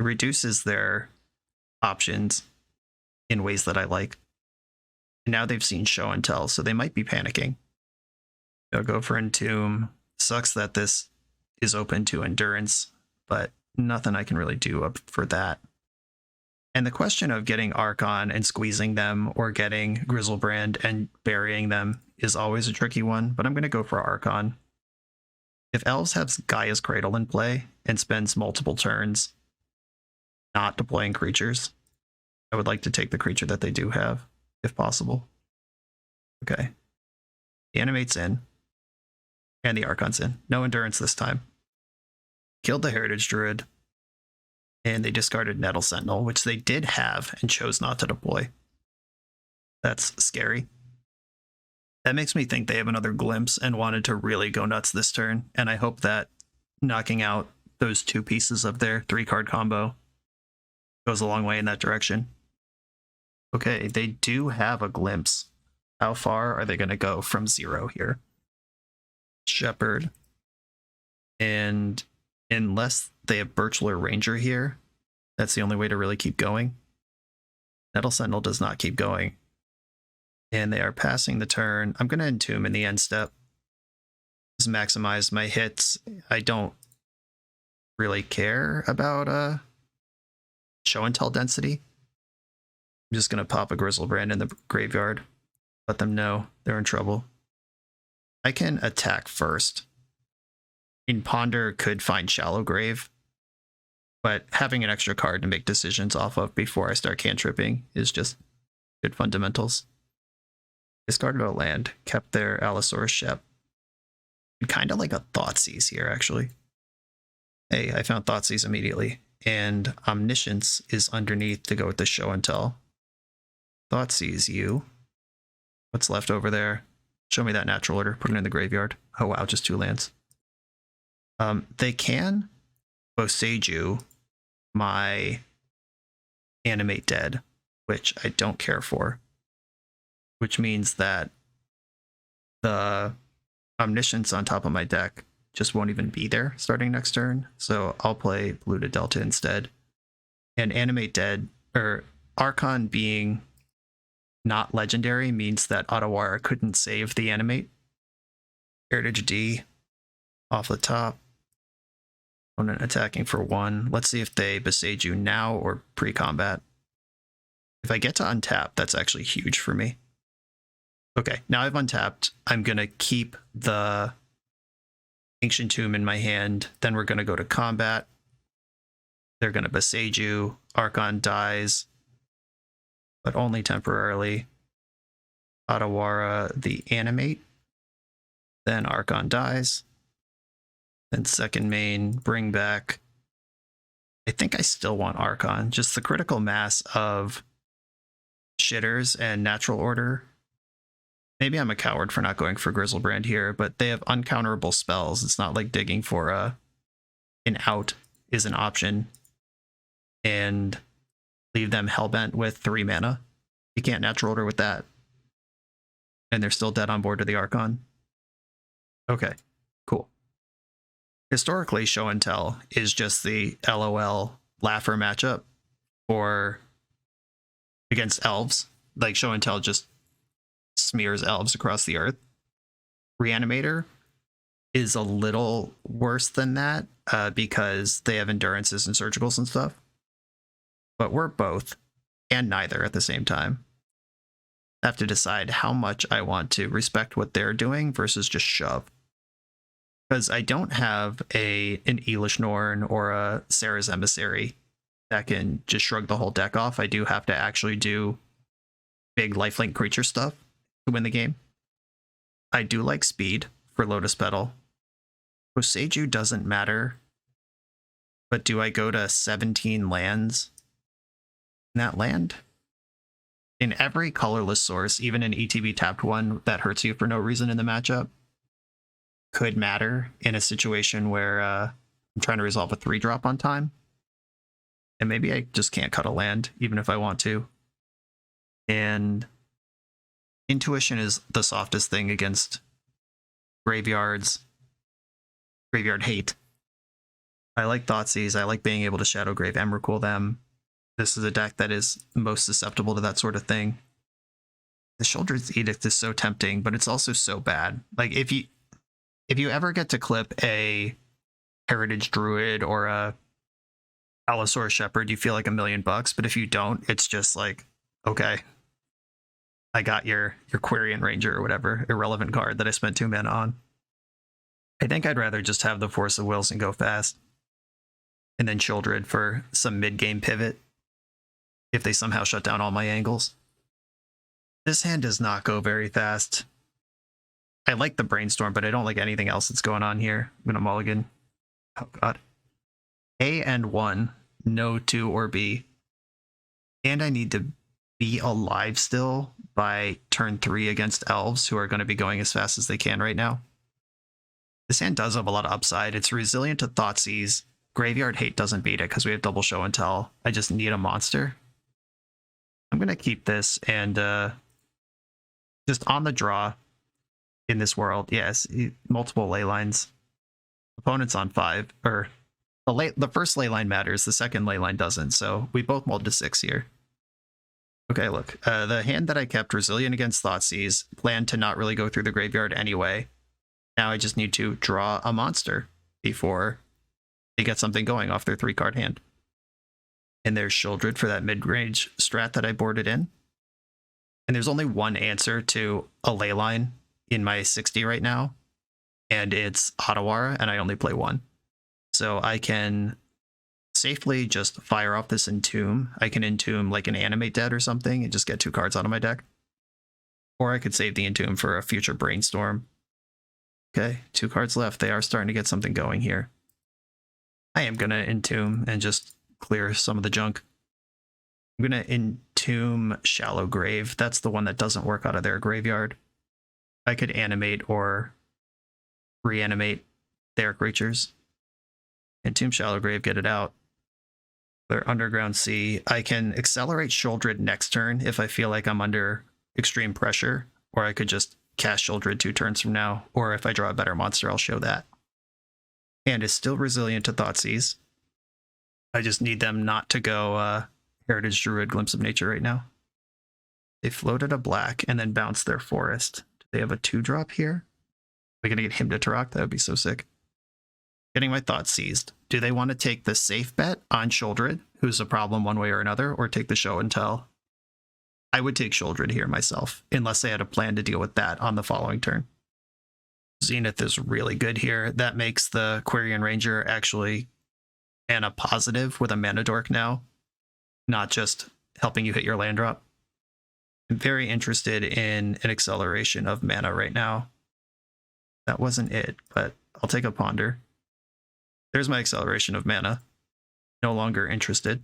It reduces their options in ways that I like. And now they've seen Show and Tell, so they might be panicking. They'll go for Entomb. Sucks that this is open to Endurance, but nothing I can really do up for that. And the question of getting Archon and squeezing them, or getting Griselbrand and burying them, is always a tricky one, but I'm going to go for Archon. If Elves have Gaia's Cradle in play and spends multiple turns not deploying creatures, I would like to take the creature that they do have, if possible. Okay. The Animate's in. And the Archon's in. No Endurance this time. Killed the Heritage Druid. And they discarded Nettle Sentinel, which they did have and chose not to deploy. That's scary. That makes me think they have another Glimpse and wanted to really go nuts this turn, and I hope that knocking out those 2 pieces of their 3-card combo goes a long way in that direction. Okay, they do have a Glimpse. How far are they going to go from 0 here? Shepherd. And unless they have Birchler Ranger here, that's the only way to really keep going. Nettle Sentinel does not keep going. And they are passing the turn. I'm going to Entomb in the end step. Just maximize my hits. I don't really care about Show and Tell density. I'm just going to pop a Griselbrand in the graveyard. Let them know they're in trouble. I can attack first. In Ponder could find Shallow Grave, but having an extra card to make decisions off of before I start cantripping is just good fundamentals. Discarded a land, kept their Allosaurus Shep. Kind of like a Thoughtseize here, actually. Hey, I found Thoughtseize immediately, and Omniscience is underneath to go with the Show and Tell. Thoughtseize you. What's left over there? Show me that Natural Order. Put it in the graveyard. Oh wow, just 2 lands. They can Boseiju my Animate dead, which I don't care for. Which means that the Omniscience on top of my deck just won't even be there starting next turn. So I'll play Polluted Delta instead. And Animate dead, or Archon being not legendary, means that Otawara couldn't save the Animate. Heritage D off the top. Opponent attacking for 1. Let's see if they Boseiju now or pre-combat. If I get to untap, that's actually huge for me. Okay, now I've untapped. I'm going to keep the Ancient Tomb in my hand. Then we're going to go to combat. They're going to Boseiju. Archon dies, but only temporarily. Otawara the Animate. Then Archon dies. Then second main, bring back. I think I still want Archon. Just the critical mass of shitters and Natural Order. Maybe I'm a coward for not going for Griselbrand here, but they have uncounterable spells. It's not like digging for an out is an option. And leave them hellbent with 3 mana. You can't natural order with that. And they're still dead on board to the Archon. Okay, cool. Historically, Show and Tell is just the LOL laugher matchup for against elves. Like Show and Tell just smears elves across the earth. Reanimator is a little worse than that because they have endurances and surgicals and stuff. But we're both and neither at the same time. I have to decide how much I want to respect what they're doing versus just shove. Because I don't have an Elish Norn or a Sarah's Emissary that can just shrug the whole deck off. I do have to actually do big lifelink creature stuff to win the game. I do like speed for Lotus Petal. Boseiju doesn't matter. But do I go to 17 lands in that land? In every colorless source, even an ETB tapped one that hurts you for no reason in the matchup, could matter in a situation where I'm trying to resolve a 3-drop on time. And maybe I just can't cut a land, even if I want to. And intuition is the softest thing against graveyards. Graveyard hate. I like Thoughtseize. I like being able to Shadow Grave Emrakul them. This is a deck that is most susceptible to that sort of thing. The Sheoldred's Edict is so tempting, but it's also so bad. Like, if you ever get to clip a Heritage Druid or a Allosaurus Shepherd, you feel like $1,000,000, but if you don't, it's just like, okay, I got your Quirion Ranger or whatever irrelevant card that I spent 2 mana on. I think I'd rather just have the Force of Wills and go fast. And then Sheoldred for some mid-game pivot if they somehow shut down all my angles. This hand does not go very fast. I like the Brainstorm, but I don't like anything else that's going on here. I'm going to mulligan. Oh, God. A and 1. No 2 or B. And I need to be alive still by turn 3 against elves, who are going to be going as fast as they can right now. This hand does have a lot of upside. It's resilient to Thoughtseize. Graveyard Hate doesn't beat it because we have double Show and Tell. I just need a monster. I'm going to keep this and just on the draw in this world. Yes, multiple ley lines. Opponent's on 5. Or the first ley line matters. The second ley line doesn't. So we both mulled to 6 here. Okay, look. The hand that I kept, Resilient against Thoughtseize, planned to not really go through the graveyard anyway. Now I just need to draw a monster before they get something going off their 3-card hand. And there's Sheoldred for that mid-range strat that I boarded in. And there's only one answer to a ley line in my 60 right now, and it's Otawara, and I only play 1. So I can safely just fire off this Entomb. I can Entomb like an Animate Dead or something and just get 2 cards out of my deck. Or I could save the Entomb for a future Brainstorm. Okay, 2 cards left. They are starting to get something going here. I am going to Entomb and just clear some of the junk. I'm going to Entomb Shallow Grave. That's the one that doesn't work out of their graveyard. I could animate or reanimate their creatures. Entomb Shallow Grave, get it out. Their Underground Sea. I can accelerate Sheoldred next turn if I feel like I'm under extreme pressure, or I could just cast Sheoldred 2 turns from now, or if I draw a better monster, I'll show that. And is still resilient to Thoughtseize. I just need them not to go Heritage Druid Glimpse of Nature right now. They floated a black and then bounced their forest. Do they have a 2-drop here? Are we going to get him to Tarok? That would be so sick. Getting my thoughts seized. Do they want to take the safe bet on Sheoldred, who's a problem one way or another, or take the Show and Tell? I would take Sheoldred here myself, unless they had a plan to deal with that on the following turn. Zenith is really good here. That makes the Quirion Ranger actually mana positive with a mana dork now, not just helping you hit your land drop. I'm very interested in an acceleration of mana right now. That wasn't it, but I'll take a Ponder. There's my acceleration of mana. No longer interested.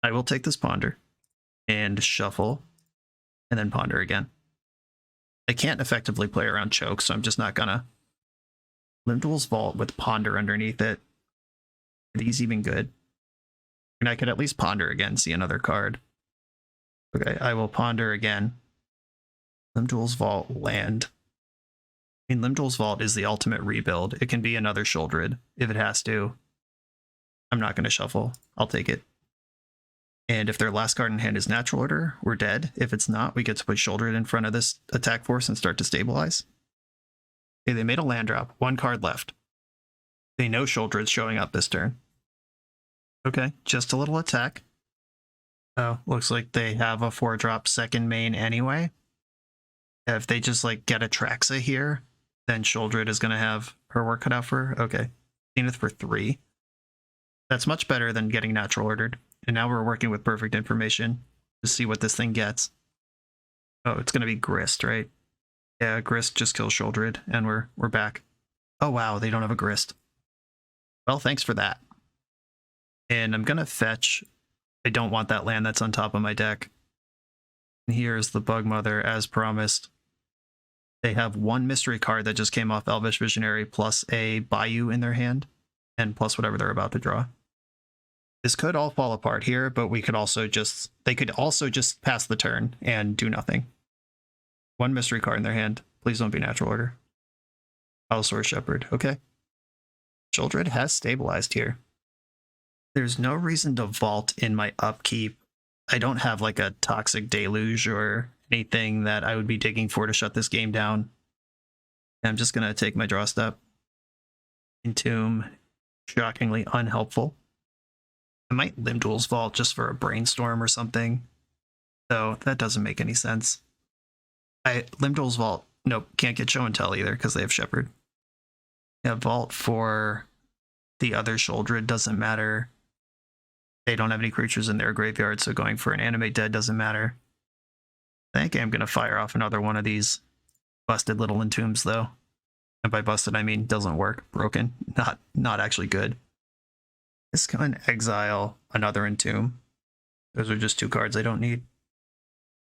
I will take this Ponder and shuffle and then Ponder again. I can't effectively play around Choke, so I'm just not gonna. Limdual's Vault with Ponder underneath it. Are these even good? And I could at least ponder again, see another card. Okay, I will ponder again. Limdol's Vault land. I mean, Limdol's Vault is the ultimate rebuild. It can be another Sholdred if it has to. I'm not going to shuffle. I'll take it. And if their last card in hand is Natural Order, we're dead. If it's not, we get to put Sholdred in front of this attack force and start to stabilize. Okay, they made a land drop. One card left. They know Sholdred's showing up this turn. Okay, just a little attack. Oh, looks like they have a 4-drop second main anyway. If they just like get Atraxa here, then Sholdred is going to have her work cut out for her. Okay, Zenith for 3. That's much better than getting Natural Ordered. And now we're working with perfect information to see what this thing gets. Oh, it's going to be Grist, right? Yeah, Grist just kills Sholdred, and we're back. Oh wow, they don't have a Grist. Well, thanks for that. And I'm going to fetch. I don't want that land that's on top of my deck. And here's the Bug Mother, as promised. They have one mystery card that just came off Elvish Visionary, plus a Bayou in their hand, and plus whatever they're about to draw. This could all fall apart here, but we could also just, they could also just pass the turn and do nothing. One mystery card in their hand. Please don't be Natural Order. Allosaur Shepherd. Okay. Sholdred has stabilized here. There's no reason to vault in my upkeep. I don't have like a Toxic Deluge or anything that I would be digging for to shut this game down. I'm just going to take my draw step. Entomb. Shockingly unhelpful. I might Limdol's Vault just for a brainstorm or something. So that doesn't make any sense. Limdol's Vault, nope, can't get Show and Tell either because they have Shepherd. Yeah, Vault for the other Sholdred doesn't matter. They don't have any creatures in their graveyard, so going for an Animate Dead doesn't matter. I think I'm going to fire off another one of these busted little Entombs, though. And by busted, I mean doesn't work, broken, not actually good. This can exile another Entomb. Those are just 2 cards I don't need.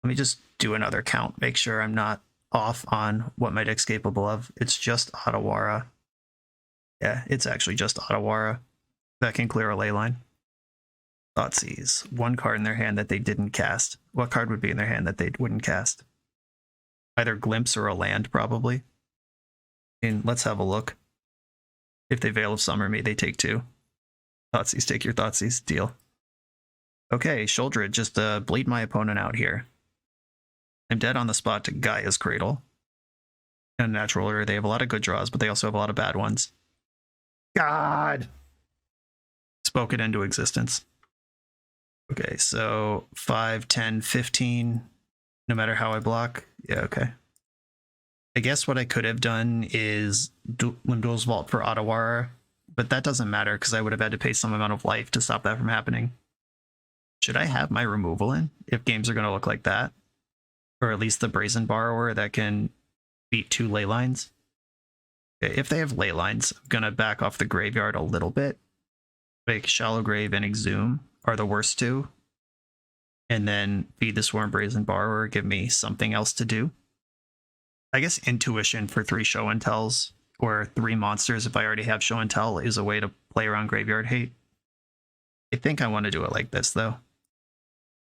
Let me just do another count, make sure I'm not off on what my deck's capable of. It's just Otawara. Yeah, it's actually just Otawara that can clear a Leyline. Thoughtseize. 1 card in their hand that they didn't cast. What card would be in their hand that they wouldn't cast? Either Glimpse or a land, probably. And let's have a look. If they Veil of Summer me, they take 2. Thoughtseize, take your Thoughtseize. Deal. Okay, Sholdred, just bleed my opponent out here. I'm dead on the spot to Gaia's Cradle. And Natural Order, they have a lot of good draws, but they also have a lot of bad ones. God! Spoke it into existence. Okay, so 5, 10, 15, no matter how I block. Yeah, okay. I guess what I could have done is Limdol's Vault for Otawara, but that doesn't matter because I would have had to pay some amount of life to stop that from happening. Should I have my removal in if games are going to look like that? Or at least the Brazen Borrower that can beat 2 Leylines? Okay, if they have Leylines, I'm going to back off the graveyard a little bit. Like Shallow Grave and Exhume are the worst 2. And then Feed the Swarm Brazen Borrower, give me something else to do. I guess Intuition for 3 Show and Tells, or 3 monsters if I already have Show and Tell, is a way to play around Graveyard Hate. I think I want to do it like this, though.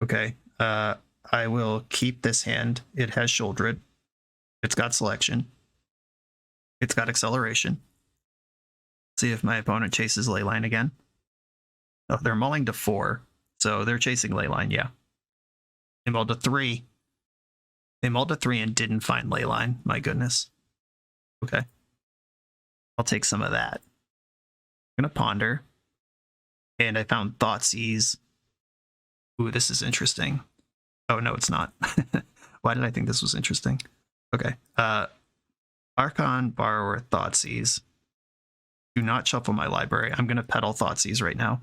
Okay, I will keep this hand. It has Sholdred. It's got Selection. It's got Acceleration. See if my opponent chases Leyline again. Oh, they're mulling to 4, so they're chasing Leyline, yeah. They mulled to 3. They mulled to 3 and didn't find Leyline. My goodness. Okay. I'll take some of that. I'm going to Ponder. And I found Thoughtseize. Ooh, this is interesting. Oh, no, it's not. Why did I think this was interesting? Okay. Archon, Borrower, Thoughtseize. Do not shuffle my library. I'm going to pedal Thoughtseize right now.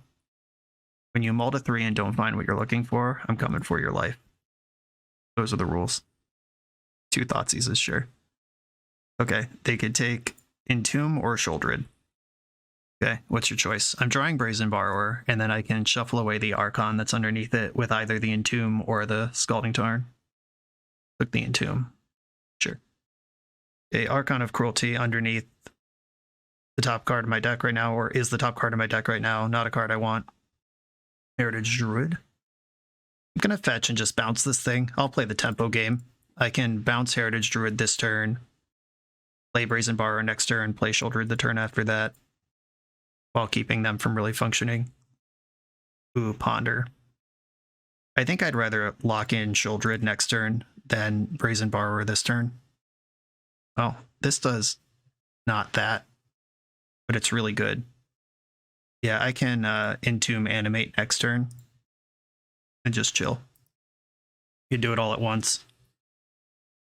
When you mull to 3 and don't find what you're looking for, I'm coming for your life. Those are the rules. 2 Thoughtseizes, sure. Okay, they could take Entomb or Sholdred. Okay, what's your choice? I'm drawing Brazen Borrower, and then I can shuffle away the Archon that's underneath it with either the Entomb or the Scalding Tarn. Click the Entomb. Sure. Okay, Archon of Cruelty underneath the top card of my deck right now, or is the top card of my deck right now, not a card I want. Heritage Druid. I'm going to fetch and just bounce this thing. I'll play the tempo game. I can bounce Heritage Druid this turn, play Brazen Borrower next turn, play Shouldered the turn after that, while keeping them from really functioning. Ooh, Ponder. I think I'd rather lock in Shouldered next turn than Brazen Borrower this turn. Oh, this does not that, but it's really good. Yeah, I can Entomb Animate next turn and just chill. You do it all at once.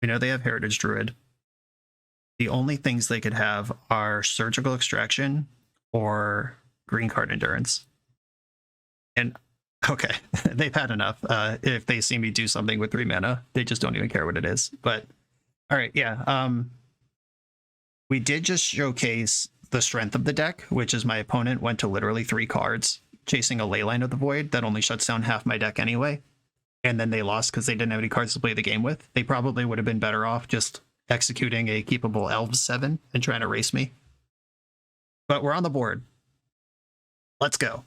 We know they have Heritage Druid. The only things they could have are Surgical Extraction or Green Card Endurance. And okay, they've had enough. If they see me do something with 3 mana, they just don't even care what it is. But all right, yeah. We did just showcase the strength of the deck, which is my opponent went to literally 3 cards, chasing a Leyline of the Void that only shuts down half my deck anyway. And then they lost because they didn't have any cards to play the game with. They probably would have been better off just executing a keepable Elves 7 and trying to race me. But we're on the board. Let's go.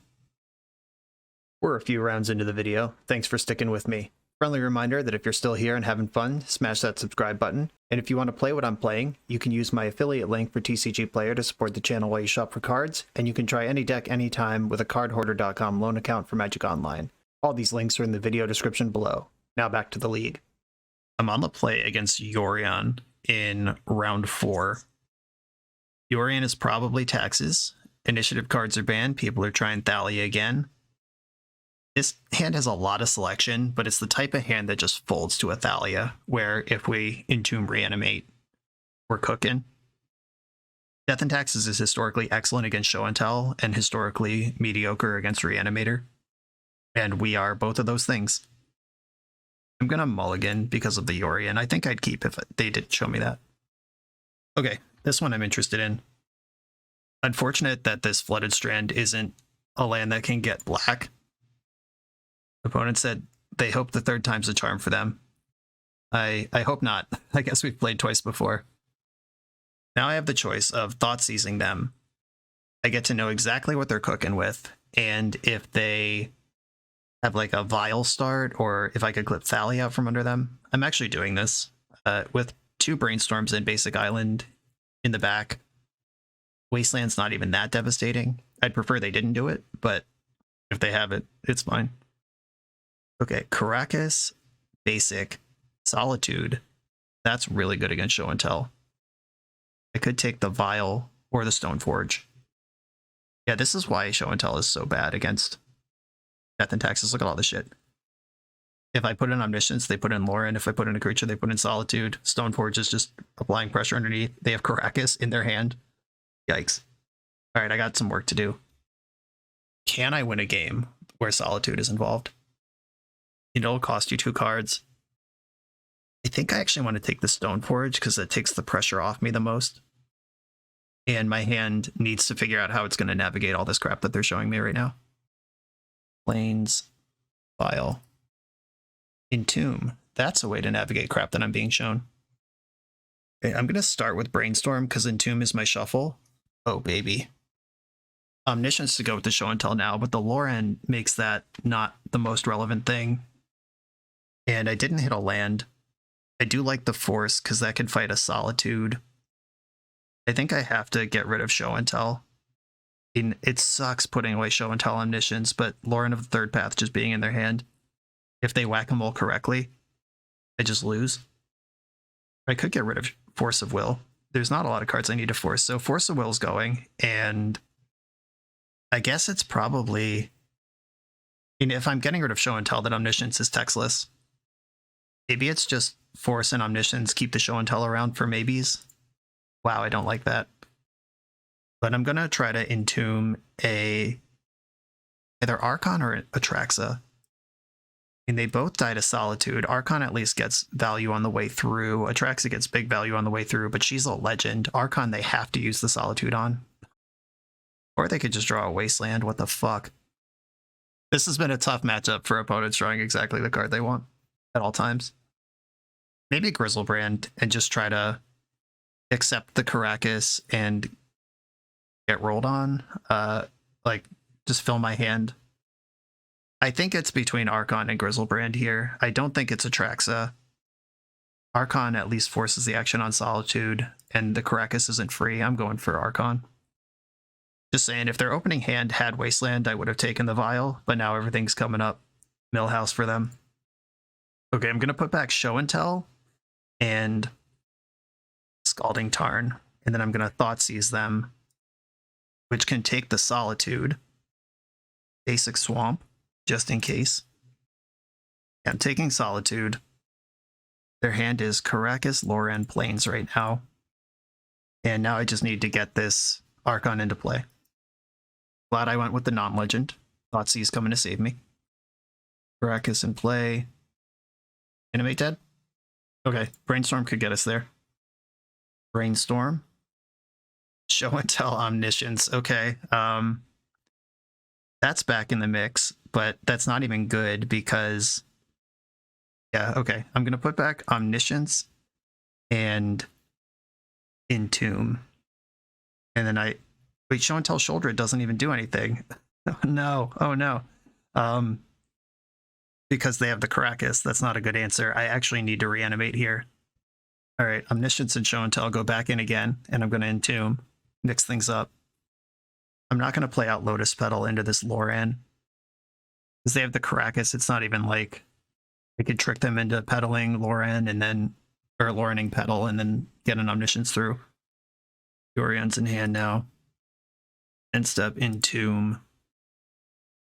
We're a few rounds into the video. Thanks for sticking with me. Friendly reminder that if you're still here and having fun, smash that subscribe button. And if you want to play what I'm playing, you can use my affiliate link for TCG Player to support the channel while you shop for cards, and you can try any deck anytime with a cardhoarder.com loan account for Magic Online. All these links are in the video description below. Now back to the league. I'm on the play against Yorion in round 4. Yorion is probably taxes. Initiative cards are banned. People are trying Thalia again. This hand has a lot of selection, but it's the type of hand that just folds to a Thalia, where if we Entomb Reanimate, we're cooking. Death and Taxes is historically excellent against Show and Tell, and historically mediocre against Reanimator. And we are both of those things. I'm going to mulligan because of the Yorion. I think I'd keep if they didn't show me that. Okay, this one I'm interested in. Unfortunate that this Flooded Strand isn't a land that can get black. Opponent said they hope the 3rd time's a charm for them. I hope not. I guess we've played twice before. Now I have the choice of Thought Seizing them. I get to know exactly what they're cooking with, and if they have like a Vile start, or if I could clip Thalia out from under them. I'm actually doing this with 2 Brainstorms and Basic Island in the back. Wasteland's not even that devastating. I'd prefer they didn't do it, but if they have it, it's fine. Okay, Caracas, Basic, Solitude. That's really good against Show and Tell. I could take the Vile or the Stoneforge. Yeah, this is why Show and Tell is so bad against Death and Taxes. Look at all this shit. If I put in Omniscience, they put in Lauren. If I put in a creature, they put in Solitude. Stoneforge is just applying pressure underneath. They have Caracas in their hand. Yikes. All right, I got some work to do. Can I win a game where Solitude is involved? It'll cost you 2 cards. I think I actually want to take the Stoneforge because it takes the pressure off me the most. And my hand needs to figure out how it's going to navigate all this crap that they're showing me right now. Plains, Vile, Entomb. That's a way to navigate crap that I'm being shown. Okay, I'm going to start with Brainstorm because Entomb is my shuffle. Oh, baby. Omniscience to go with the Show and Tell now, but the Lauren makes that not the most relevant thing. And I didn't hit a land. I do like the Force because that can fight a Solitude. I think I have to get rid of Show and Tell. It sucks putting away Show and Tell Omniscience, but Lauren of the 3rd Path just being in their hand. If they whack-a-mole correctly, I just lose. I could get rid of Force of Will. There's not a lot of cards I need to force, so Force of Will's going, and I guess it's probably... if I'm getting rid of Show and Tell, that Omniscience is textless. Maybe it's just Force and Omniscience, keep the Show and Tell around for maybes. Wow, I don't like that. But I'm going to try to Entomb either Archon or Atraxa. They both die to Solitude. Archon at least gets value on the way through. Atraxa gets big value on the way through, but she's a legend. Archon, they have to use the Solitude on. Or they could just draw a Wasteland. What the fuck? This has been a tough matchup for opponents drawing exactly the card they want at all times. Maybe Griselbrand and just try to accept the Caracas and get rolled on. Like, just fill my hand I think it's between Archon and Griselbrand here. I don't think it's Atraxa. Archon at least forces the action on Solitude, and the Caracas isn't free. I'm going for Archon. Just saying, if their opening hand had Wasteland, I would have taken the Vial, but now everything's coming up Millhouse for them. Okay, I'm going to put back Show and Tell and Scalding Tarn, and then I'm going to Thoughtseize them, which can take the Solitude. Basic Swamp, just in case. Yeah, I'm taking Solitude. Their hand is Caracas, Loran, Plains right now. And now I just need to get this Archon into play. Glad I went with the non-legend. Thoughtseize coming to save me. Caracas in play. Animate dead? Okay, Brainstorm could get us there. Brainstorm. Show and Tell Omniscience. Okay, that's back in the mix, but that's not even good because... Yeah, okay. I'm going to put back Omniscience and Entomb. And then wait, Show and Tell Shoulder doesn't even do anything. No. Oh, no. Because they have the Caracas. That's not a good answer. I actually need to reanimate here. All right, Omniscience and Show and Tell go back in again, and I'm going to Entomb, mix things up. I'm not going to play out Lotus Petal into this Loran. Because they have the Caracas, it's not even like I could trick them into pedaling Loran and then, or Loraning Petal and then get an Omniscience through. Yorion's in hand now. End step, Entomb.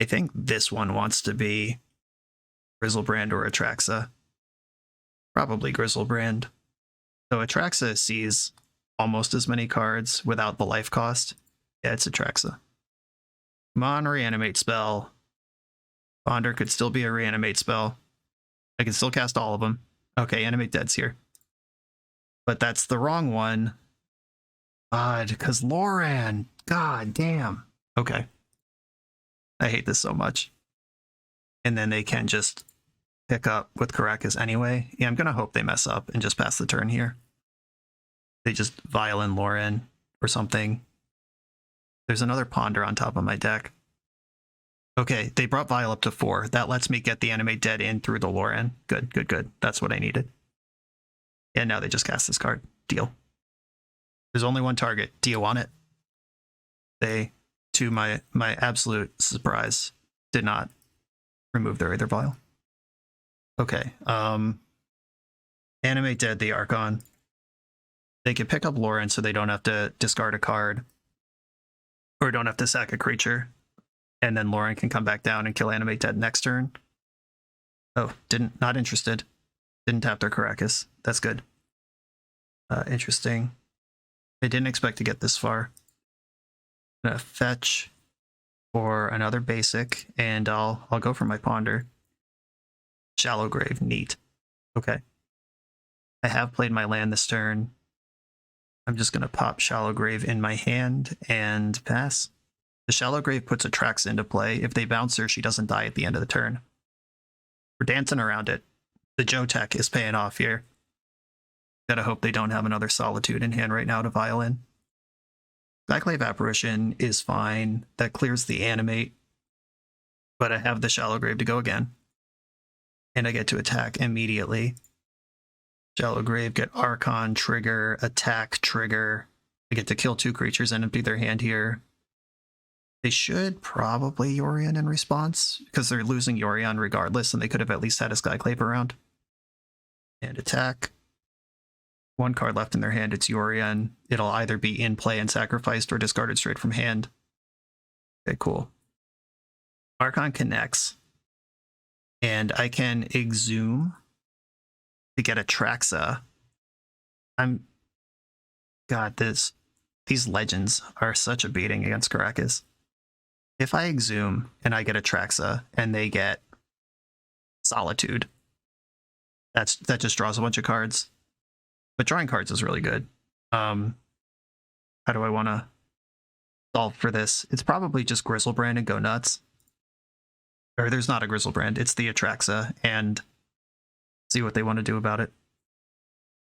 I think this one wants to be Griselbrand or Atraxa. Probably Griselbrand. So Atraxa sees almost as many cards without the life cost. Yeah, it's Atraxa. Come on, Reanimate spell. Ponder could still be a Reanimate spell. I can still cast all of them. Okay, Animate Dead's here. But that's the wrong one. God, because Loran. God damn. Okay. I hate this so much. And then they can just pick up with Caracas anyway. Yeah, I'm going to hope they mess up and just pass the turn here. They just Violin Loran or something. There's another Ponder on top of my deck. Okay, they brought Vial up to 4. That lets me get the Animate Dead in through the Loran. Good, good, good. That's what I needed. And now they just cast this card. Deal. There's only one target. Do you want it? They, to my absolute surprise, did not remove their Aether Vial. Okay. Animate Dead the Archon. They can pick up Loran so they don't have to discard a card. Or don't have to sack a creature. And then Loran can come back down and kill Animate Dead next turn. Oh, not interested. Didn't tap their Caracas. That's good. Interesting. I didn't expect to get this far. I'm gonna fetch for another basic, and I'll go for my Ponder. Shallow Grave, neat. Okay. I have played my land this turn. I'm just gonna pop Shallow Grave in my hand and pass. The Shallow Grave puts Atraxa into play. If they bounce her, she doesn't die at the end of the turn. We're dancing around it. The Joe Tech is paying off here. Gotta hope they don't have another Solitude in hand right now to Violin. Skyclave Apparition is fine. That clears the Animate. But I have the Shallow Grave to go again. And I get to attack immediately. Shallow Grave, get Archon, trigger, attack, trigger. I get to kill 2 creatures and empty their hand here. They should probably Yorion in response, because they're losing Yorion regardless, and they could have at least had a Skyclave around. And attack. 1 card left in their hand, it's Yorion. It'll either be in play and sacrificed or discarded straight from hand. Okay, cool. Archon connects. And I can Exhume to get Atraxa. God, these legends are such a beating against Caracas. If I Exhume and I get Atraxa and they get Solitude, that just draws a bunch of cards. But drawing cards is really good. How do I want to solve for this? It's probably just Griselbrand and go nuts. Or there's not a Griselbrand, it's the Atraxa, and see what they want to do about it.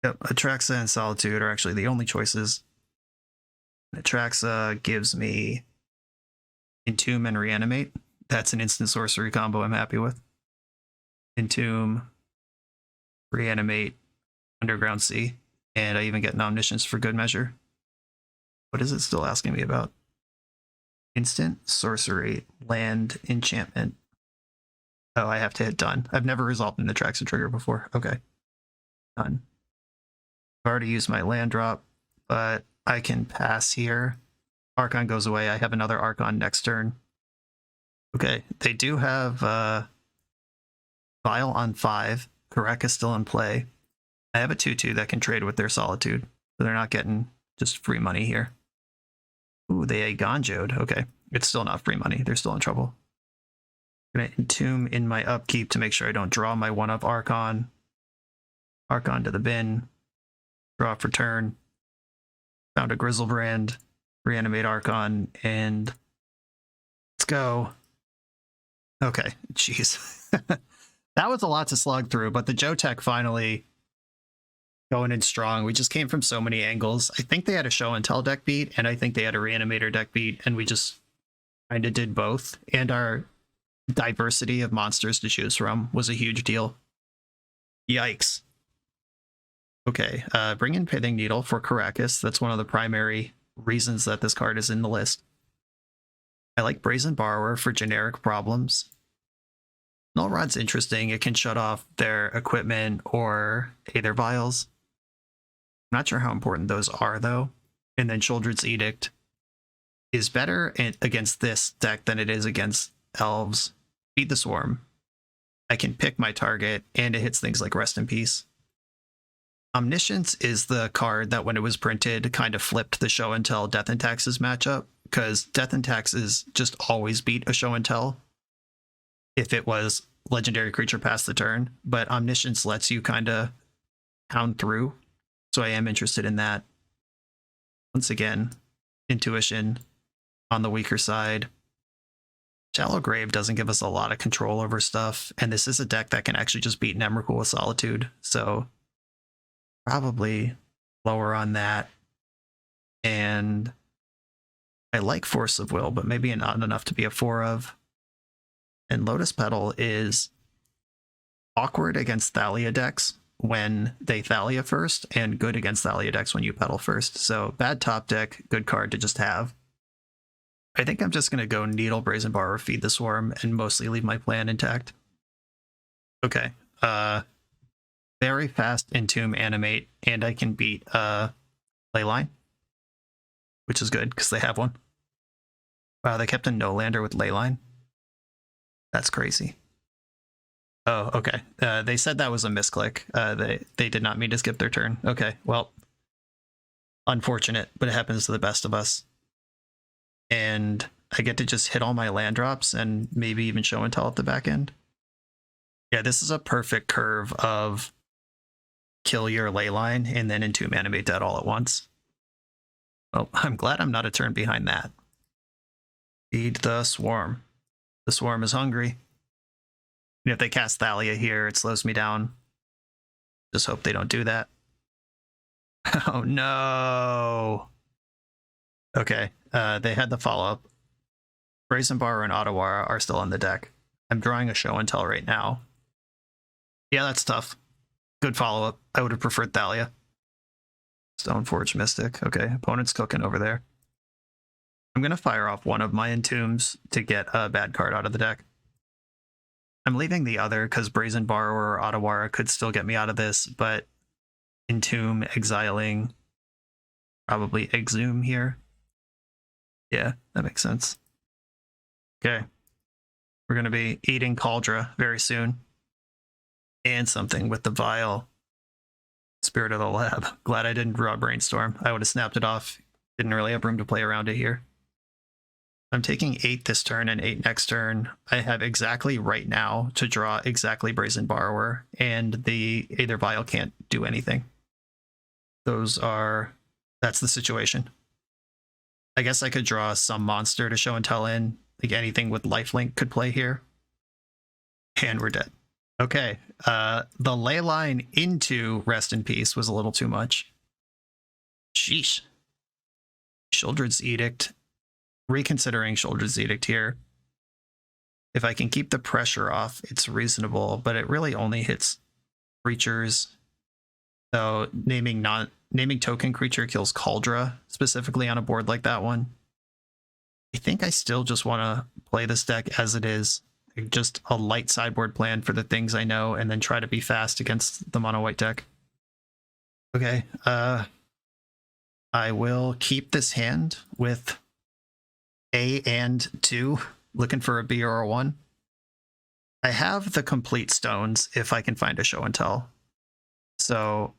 Yep, Atraxa and Solitude are actually the only choices. Atraxa gives me Entomb and Reanimate. That's an instant sorcery combo I'm happy with. Entomb, Reanimate, Underground Sea, and I even get an Omniscience for good measure. What is it still asking me about? Instant sorcery, land, enchantment. Oh, I have to hit done. I've never resolved an Atraxa trigger before. Okay. Done. I've already used my land drop, but I can pass here. Archon goes away. I have another Archon next turn. Okay, they do have Vial on 5. Karek is still in play. I have a 2/2 that can trade with their Solitude, so they're not getting just free money here. Ooh, they Ganjoed. Okay, it's still not free money. They're still in trouble. I'm gonna Entomb in my upkeep to make sure I don't draw my 1-up Archon. Archon to the bin. Draw for turn. Found a Griselbrand. Reanimate Archon, and let's go. Okay, jeez. That was a lot to slug through, but the Jotech finally going in strong. We just came from so many angles. I think they had a Show and Tell deck beat, and I think they had a Reanimator deck beat, and we just kind of did both. And our diversity of monsters to choose from was a huge deal. Yikes. Okay, bring in Pithing Needle for Karakas. That's one of the primary reasons that this card is in the list. I like Brazen Borrower for generic problems. Null Rod's interesting. It can shut off their equipment or Aether Vials. I'm not sure how important those are, though. And then Children's Edict is better against this deck than it is against Elves. Feed the Swarm. I can pick my target, and it hits things like Rest in Peace. Omniscience is the card that, when it was printed, kind of flipped the Show and Tell Death and Taxes matchup, because Death and Taxes just always beat a Show and Tell if it was legendary creature past the turn, but Omniscience lets you kind of pound through, so I am interested in that. Once again, Intuition on the weaker side. Shallow Grave doesn't give us a lot of control over stuff, and this is a deck that can actually just beat Emrakul with Solitude, so probably lower on that. And I like Force of Will, but maybe not enough to be a 4 of. And Lotus Petal is awkward against Thalia decks when they Thalia first, and good against Thalia decks when you Petal first. So bad top deck, good card to just have. I think I'm just going to go Needle, Brazen Borrower, Feed the Swarm, and mostly leave my plan intact. Okay. Very fast Entomb, Animate, and I can beat Leyline, which is good because they have one. Wow, they kept a no-lander with Leyline. That's crazy. Oh, okay. They said that was a misclick. They did not mean to skip their turn. Okay, well, unfortunate, but it happens to the best of us. And I get to just hit all my land drops and maybe even Show and Tell at the back end. Yeah, this is a perfect curve of kill your Leyline and then Entomb, Animate that all at once. Well, I'm glad I'm not a turn behind that. Feed the Swarm. The Swarm is hungry. And if they cast Thalia here, it slows me down. Just hope they don't do that. Oh no. Okay, they had the follow-up. Brazen Borrower and Ottawara are still on the deck. I'm drawing a Show and Tell right now. Yeah, that's tough. Good follow-up. I would have preferred Thalia. Stoneforge Mystic. Okay, opponent's cooking over there. I'm going to fire off one of my Entombs to get a bad card out of the deck. I'm leaving the other because Brazen Borrower or Ottawara could still get me out of this, but Entomb, exiling, probably Exhume here. Yeah, that makes sense. Okay. We're going to be eating Cauldra very soon. And something with the Vial. Spirit of the Lab. Glad I didn't draw Brainstorm. I would have snapped it off. Didn't really have room to play around it here. I'm taking 8 this turn and 8 next turn. I have exactly right now to draw exactly Brazen Borrower, and the Aether Vial can't do anything. That's the situation. I guess I could draw some monster to Show and Tell in. Like anything with lifelink could play here. And we're dead. Okay. The Leyline into Rest in Peace was a little too much. Sheesh. Children's Edict. Reconsidering Children's Edict here. If I can keep the pressure off, it's reasonable, but it really only hits creatures. So naming token creature kills Cauldra specifically on a board like that one. I think I still just want to play this deck as it is. Just a light sideboard plan for the things I know, and then try to be fast against the mono white deck. Okay, I will keep this hand with A and 2, looking for a B or a 1. I have the complete stones if I can find a show and tell. So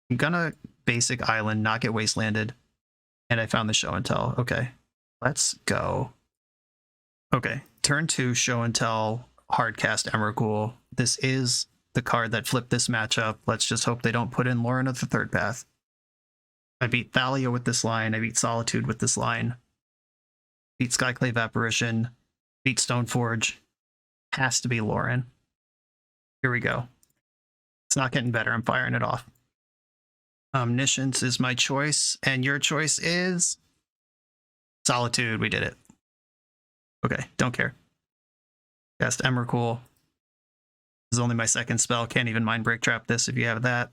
I'm gonna basic island, not get wastelanded, and I found the show and tell. Okay, let's go. Okay, turn 2, show and tell, hardcast Emrakul. This is the card that flipped this matchup. Let's just hope they don't put in Lauren of the Third Path. I beat Thalia with this line. I beat Solitude with this line. Beat Skyclave Apparition. Beat Stoneforge. Has to be Lauren. Here we go. It's not getting better. I'm firing it off. Omniscience is my choice, and your choice is Solitude. We did it. Okay, don't care. Cast Emrakul. This is only my second spell. Can't even Mind Break Trap this if you have that.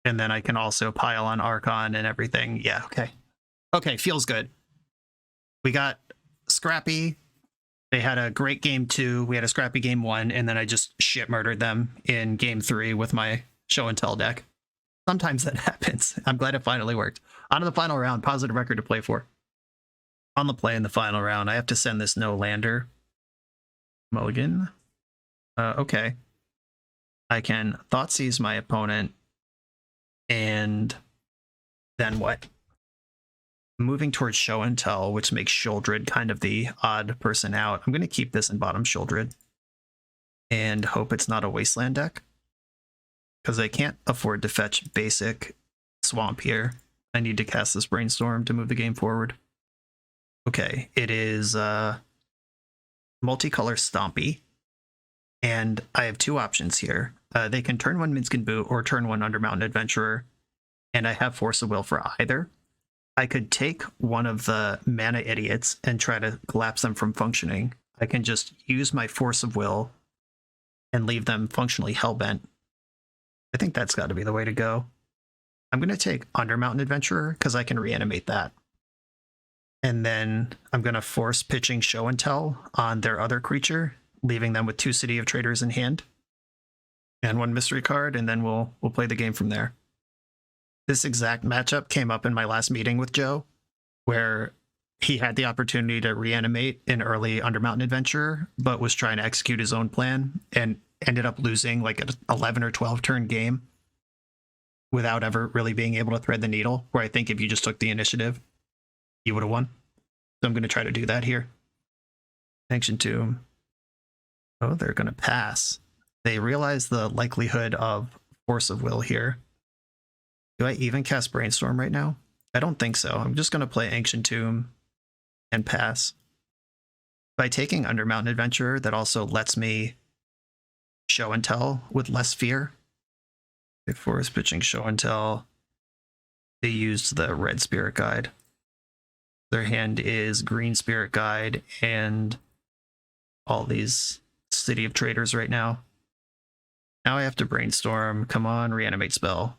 And then I can also pile on Archon and everything. Yeah, okay. Okay, feels good. We got scrappy. They had a great game 2. We had a scrappy game 1, and then I just shit murdered them in game 3 with my show and tell deck. Sometimes that happens. I'm glad it finally worked. On to the final round. Positive record to play for. On the play in the final round, I have to send this no lander. Mulligan. Okay. I can Thoughtseize my opponent. And then what? Moving towards show and tell, which makes Shieldred kind of the odd person out. I'm going to keep this in bottom Shieldred. And hope it's not a wasteland deck. Because I can't afford to fetch basic swamp here. I need to cast this brainstorm to move the game forward. Okay, it is multicolor Stompy. And I have 2 options here. They can turn 1 Minskin Boot or turn 1 Undermountain Adventurer. And I have Force of Will for either. I could take one of the mana idiots and try to collapse them from functioning. I can just use my Force of Will and leave them functionally hellbent. I think that's got to be the way to go. I'm going to take Undermountain Adventurer because I can reanimate that. And then I'm going to force pitching show and tell on their other creature, leaving them with 2 City of Traders in hand and 1 mystery card, and then we'll play the game from there. This exact matchup came up in my last meeting with Joe, where he had the opportunity to reanimate an early Undermountain Adventurer, but was trying to execute his own plan and ended up losing like an 11 or 12 turn game without ever really being able to thread the needle, where I think if you just took the initiative, you would have won. So I'm going to try to do that here. Ancient Tomb. Oh, they're going to pass. They realize the likelihood of Force of Will here. Do I even cast Brainstorm right now? I don't think so. I'm just going to play Ancient Tomb and pass. By taking Undermountain Adventurer, that also lets me show and tell with less fear. If Forest pitching show and tell, they used the red Spirit Guide. Their hand is green Spirit Guide and all these City of Traders right now. Now I have to brainstorm. Come on, reanimate spell.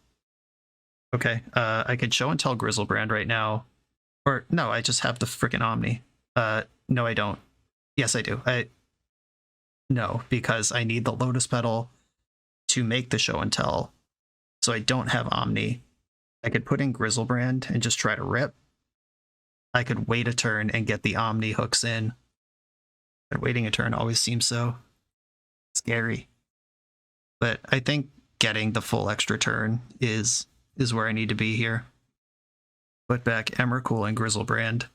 Okay, I could show and tell Griselbrand right now. Or no, I just have the freaking Omni. No, I don't. Yes, I do. No, because I need the Lotus Petal to make the show and tell. So I don't have Omni. I could put in Griselbrand and just try to rip. I could wait a turn and get the Omni hooks in. But waiting a turn always seems so scary. But I think getting the full extra turn is where I need to be here. Put back Emrakul and Griselbrand.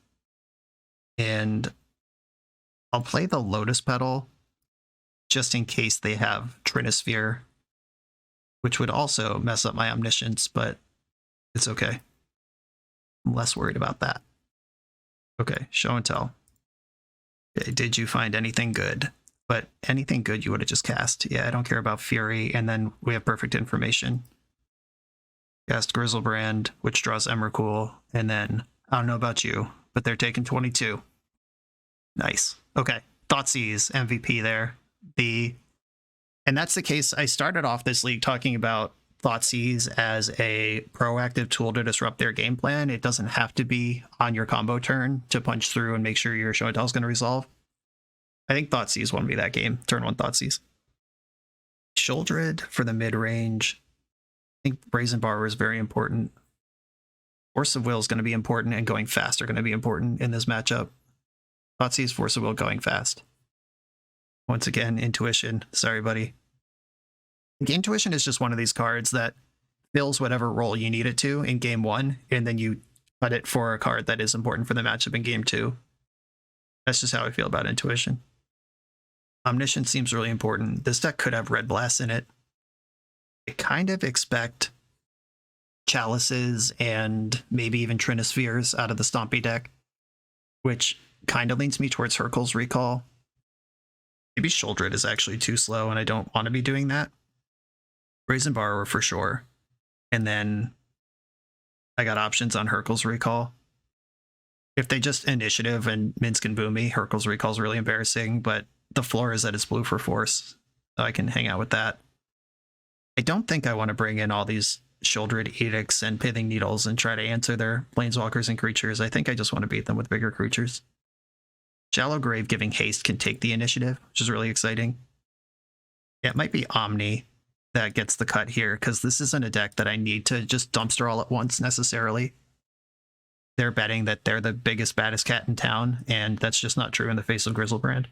And I'll play the Lotus Petal just in case they have Trinisphere, which would also mess up my Omniscience, but it's okay. I'm less worried about that. Okay, show and tell. Okay, did you find anything good? But anything good you would have just cast. Yeah, I don't care about Fury, and then we have perfect information. Cast Griselbrand, which draws Emrakul, and then, I don't know about you, but they're taking 22. Nice. Okay, Thoughtseize MVP there. And that's the case. I started off this league talking about Thoughtseize as a proactive tool to disrupt their game plan. It doesn't have to be on your combo turn to punch through and make sure your show and tell is going to resolve. I think Thoughtseize won me that game. Turn 1 Thoughtseize. Sheoldred for the mid-range. I think Brazen Borrower is very important. Force of Will is going to be important, and going fast are going to be important in this matchup. Thoughtseize, Force of Will, going fast. Once again, Intuition. Sorry, buddy. Intuition is just one of these cards that fills whatever role you need it to in game 1, and then you cut it for a card that is important for the matchup in game 2. That's just how I feel about Intuition. Omniscience seems really important. This deck could have Red Blast in it. I kind of expect Chalices and maybe even Trinispheres out of the Stompy deck, which kind of leans me towards Hurkyl's Recall. Maybe Sheoldred is actually too slow and I don't want to be doing that. Brazen Borrower for sure. And then I got options on Hurkyl's Recall. If they just initiative and Minsc and boom me, Hurkyl's Recall is really embarrassing, but the floor is that it's blue for Force, so I can hang out with that. I don't think I want to bring in all these Sheoldred Edicts and Pithing Needles and try to answer their Planeswalkers and creatures. I think I just want to beat them with bigger creatures. Shallow Grave giving haste can take the initiative, which is really exciting. Yeah, it might be Omni that gets the cut here, because this isn't a deck that I need to just dumpster all at once necessarily. They're betting that they're the biggest, baddest cat in town, and that's just not true in the face of Griselbrand.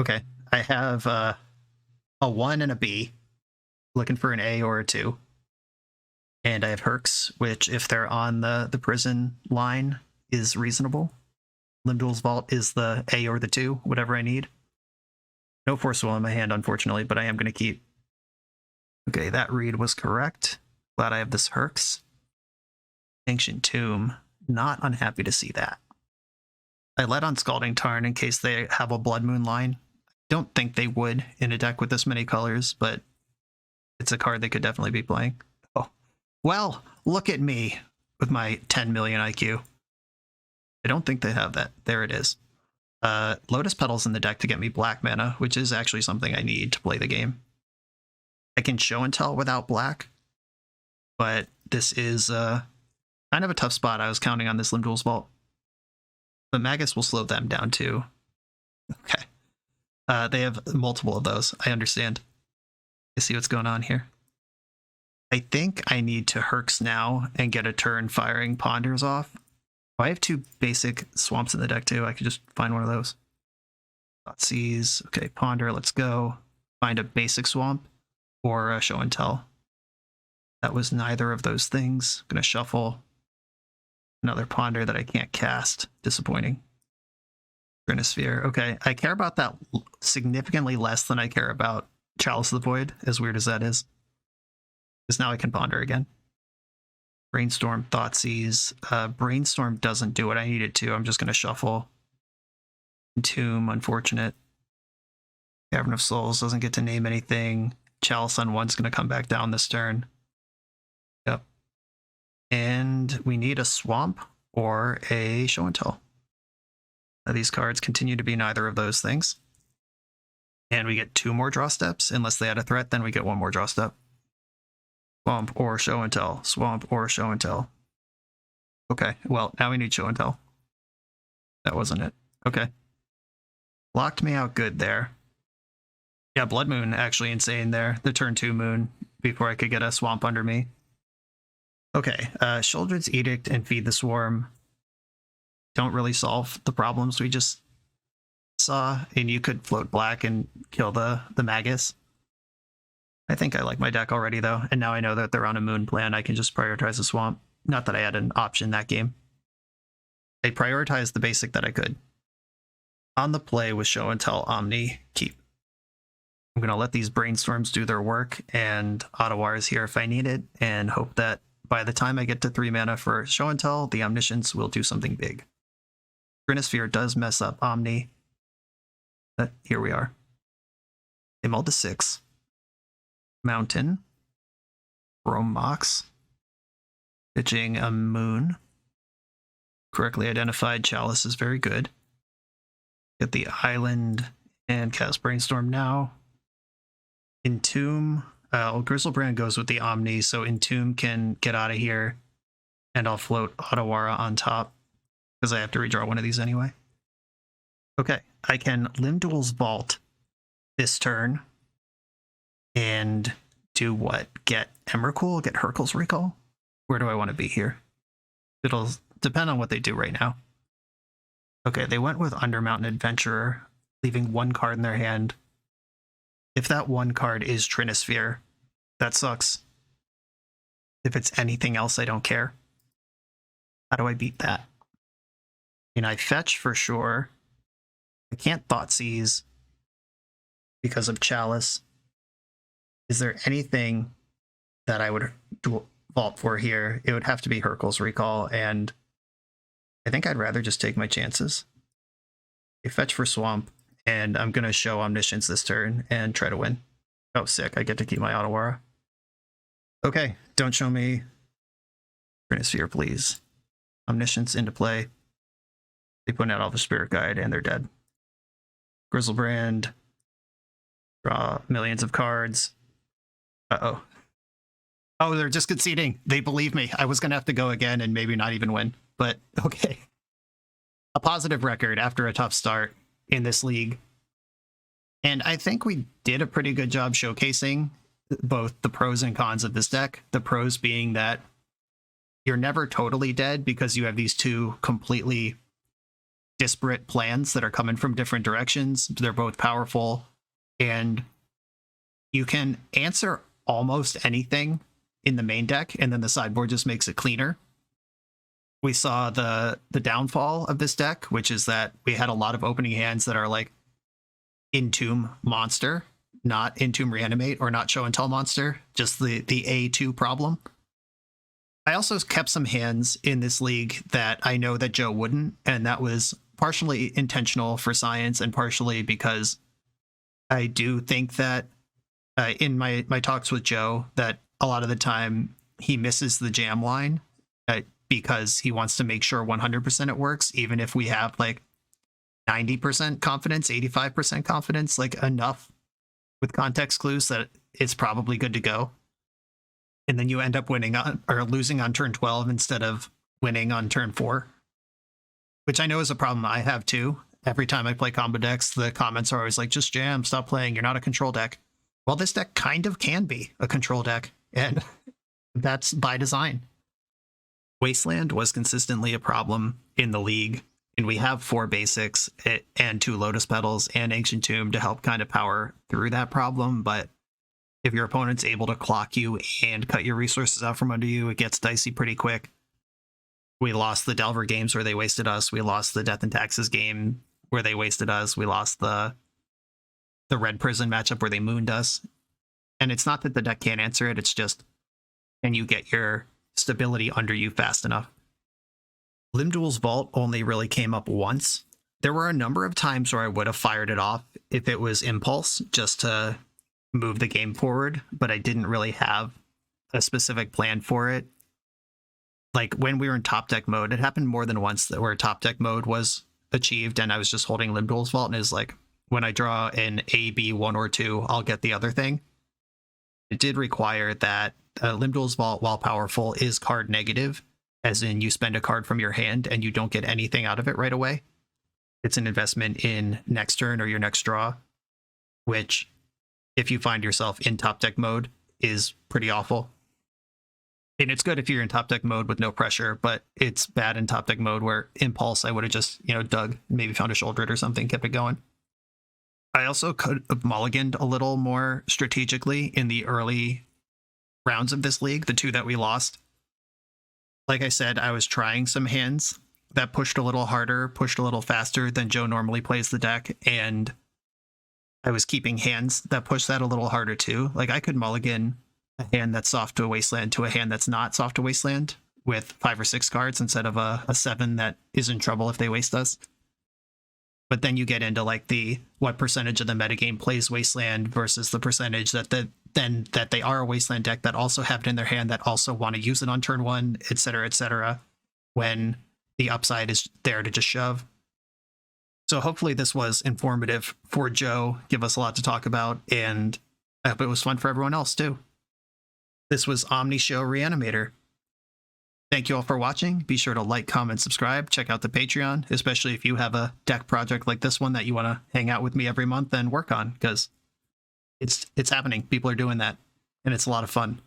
Okay, I have a 1 and a B, looking for an A or a 2. And I have Herx, which, if they're on the prison line, is reasonable. Limdul's Vault is the A or the 2, whatever I need. No Force Will in my hand, unfortunately, but I am going to keep. Okay, that read was correct. Glad I have this Herx. Ancient Tomb. Not unhappy to see that. I let on Scalding Tarn in case they have a Blood Moon line. Don't think they would in a deck with this many colors, but it's a card they could definitely be playing. Oh, well, look at me with my 10 million IQ. I don't think they have that. There it is. Lotus Petals in the deck to get me black mana, which is actually something I need to play the game. I can show and tell without black, but this is kind of a tough spot. I was counting on this Limdul's Vault. But Magus will slow them down too. Okay. They have multiple of those. I understand. I see what's going on here. I think I need to Herx now and get a turn firing Ponders off. Oh, I have 2 basic swamps in the deck too. I could just find one of those. Thoughtseize. Okay, Ponder, let's go. Find a basic swamp or a show and tell. That was neither of those things. I'm going to shuffle another Ponder that I can't cast. Disappointing. Trinisphere. Okay, I care about that significantly less than I care about Chalice of the Void, as weird as that is. Because now I can Ponder again. Brainstorm, Thoughtseize. Brainstorm doesn't do what I need it to. I'm just going to shuffle. Tomb, unfortunate. Cavern of Souls doesn't get to name anything. Chalice on 1's going to come back down this turn. Yep. And we need a Swamp or a Show and Tell. These cards continue to be neither of those things. And we get 2 more draw steps. Unless they add a threat, then we get 1 more draw step. Swamp or Show and Tell. Swamp or Show and Tell. Okay, well, now we need Show and Tell. That wasn't it. Okay. Locked me out good there. Yeah, Blood Moon actually insane there. The turn 2 Moon before I could get a Swamp under me. Okay, Sheoldred's Edict and Feed the Swarm don't really solve the problems we just saw, and you could float black and kill the Magus. I think I like my deck already, though, and now I know that they're on a Moon plan. I can just prioritize the Swamp. Not that I had an option that game. I prioritized the basic that I could. On the play with Show and Tell, Omni, keep. I'm going to let these Brainstorms do their work, and Ottawa is here if I need it, and hope that by the time I get to 3 mana for Show and Tell, the Omniscience will do something big. Trinisphere does mess up Omni. But here we are. They mulled to 6. Mountain. Chrome Mox. Pitching a Moon. Correctly identified Chalice is very good. Get the island and cast Brainstorm now. Entomb. Griselbrand goes with the Omni, so Entomb can get out of here. And I'll float Otawara on top, because I have to redraw one of these anyway. Okay, I can Limdual's Vault this turn. And do what? Get Emrakul? Get Hurkyl's Recall? Where do I want to be here? It'll depend on what they do right now. Okay, they went with Undermountain Adventurer, leaving one card in their hand. If that one card is Trinisphere, that sucks. If it's anything else, I don't care. How do I beat that? And I fetch for sure. I can't Thoughtseize because of Chalice. Is there anything that I would vault for here? It would have to be Hurkyl's Recall, and I think I'd rather just take my chances. I fetch for Swamp, and I'm going to show Omniscience this turn and try to win. Oh, sick. I get to keep my Otawara. Okay, don't show me Trinisphere, please. Omniscience into play. They put out all the Spirit Guide, and they're dead. Griselbrand. Draw millions of cards. Uh-oh. Oh, they're just conceding. They believe me. I was going to have to go again and maybe not even win. But, okay. A positive record after a tough start in this league. And I think we did a pretty good job showcasing both the pros and cons of this deck. The pros being that you're never totally dead because you have these two completely disparate plans that are coming from different directions. They're both powerful. And you can answer almost anything in the main deck, and then the sideboard just makes it cleaner. We saw the downfall of this deck, which is that we had a lot of opening hands that are like Entomb Monster, not Entomb Reanimate, or not Show and Tell Monster, just the A2 problem. I also kept some hands in this league that I know that Joe wouldn't, and that was partially intentional for science and partially because I do think that in my talks with Joe that a lot of the time he misses the jam line because he wants to make sure 100% it works, even if we have like 90% confidence, 85% confidence, like enough with context clues that it's probably good to go. And then you end up winning on, or losing on turn 12 instead of winning on turn 4, which I know is a problem I have too. Every time I play combo decks, the comments are always like, just jam, stop playing, you're not a control deck. Well, this deck kind of can be a control deck, and that's by design. Wasteland was consistently a problem in the league, and we have 4 basics and 2 Lotus Petals and Ancient Tomb to help kind of power through that problem, but if your opponent's able to clock you and cut your resources out from under you, it gets dicey pretty quick. We lost the Delver games where they wasted us. We lost the Death and Taxes game where they wasted us. We lost the Red Prison matchup where they mooned us. And it's not that the deck can't answer it, it's just, can you get your stability under you fast enough? Limdual's Vault only really came up once. There were a number of times where I would have fired it off if it was impulse, just to move the game forward, but I didn't really have a specific plan for it. Like when we were in top deck mode, it happened more than once that where top deck mode was achieved and I was just holding Limdual's Vault, and it's like, when I draw an A, B, 1 or 2, I'll get the other thing. It did require that Limdual's Vault, while powerful, is card negative, as in you spend a card from your hand and you don't get anything out of it right away. It's an investment in next turn or your next draw, which, if you find yourself in top deck mode, is pretty awful. And it's good if you're in top deck mode with no pressure, but it's bad in top deck mode where impulse, I would have just, dug, maybe found a Shoulder or something, kept it going. I also could have mulliganed a little more strategically in the early rounds of this league, the 2 that we lost. Like I said, I was trying some hands that pushed a little harder, pushed a little faster than Joe normally plays the deck, and I was keeping hands that push that a little harder too. Like I could mulligan a hand that's soft to a Wasteland to a hand that's not soft to Wasteland with 5 or 6 cards instead of a 7 that is in trouble if they waste us. But then you get into like what percentage of the metagame plays Wasteland versus the percentage that they are a Wasteland deck that also have it in their hand that also want to use it on turn 1, etc., when the upside is there to just shove. So hopefully this was informative for Joe, give us a lot to talk about, and I hope it was fun for everyone else too. This was Omni-Show Reanimator. Thank you all for watching. Be sure to like, comment, subscribe. Check out the Patreon, especially if you have a deck project like this one that you want to hang out with me every month and work on, because it's happening. People are doing that, and it's a lot of fun.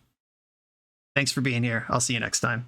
Thanks for being here. I'll see you next time.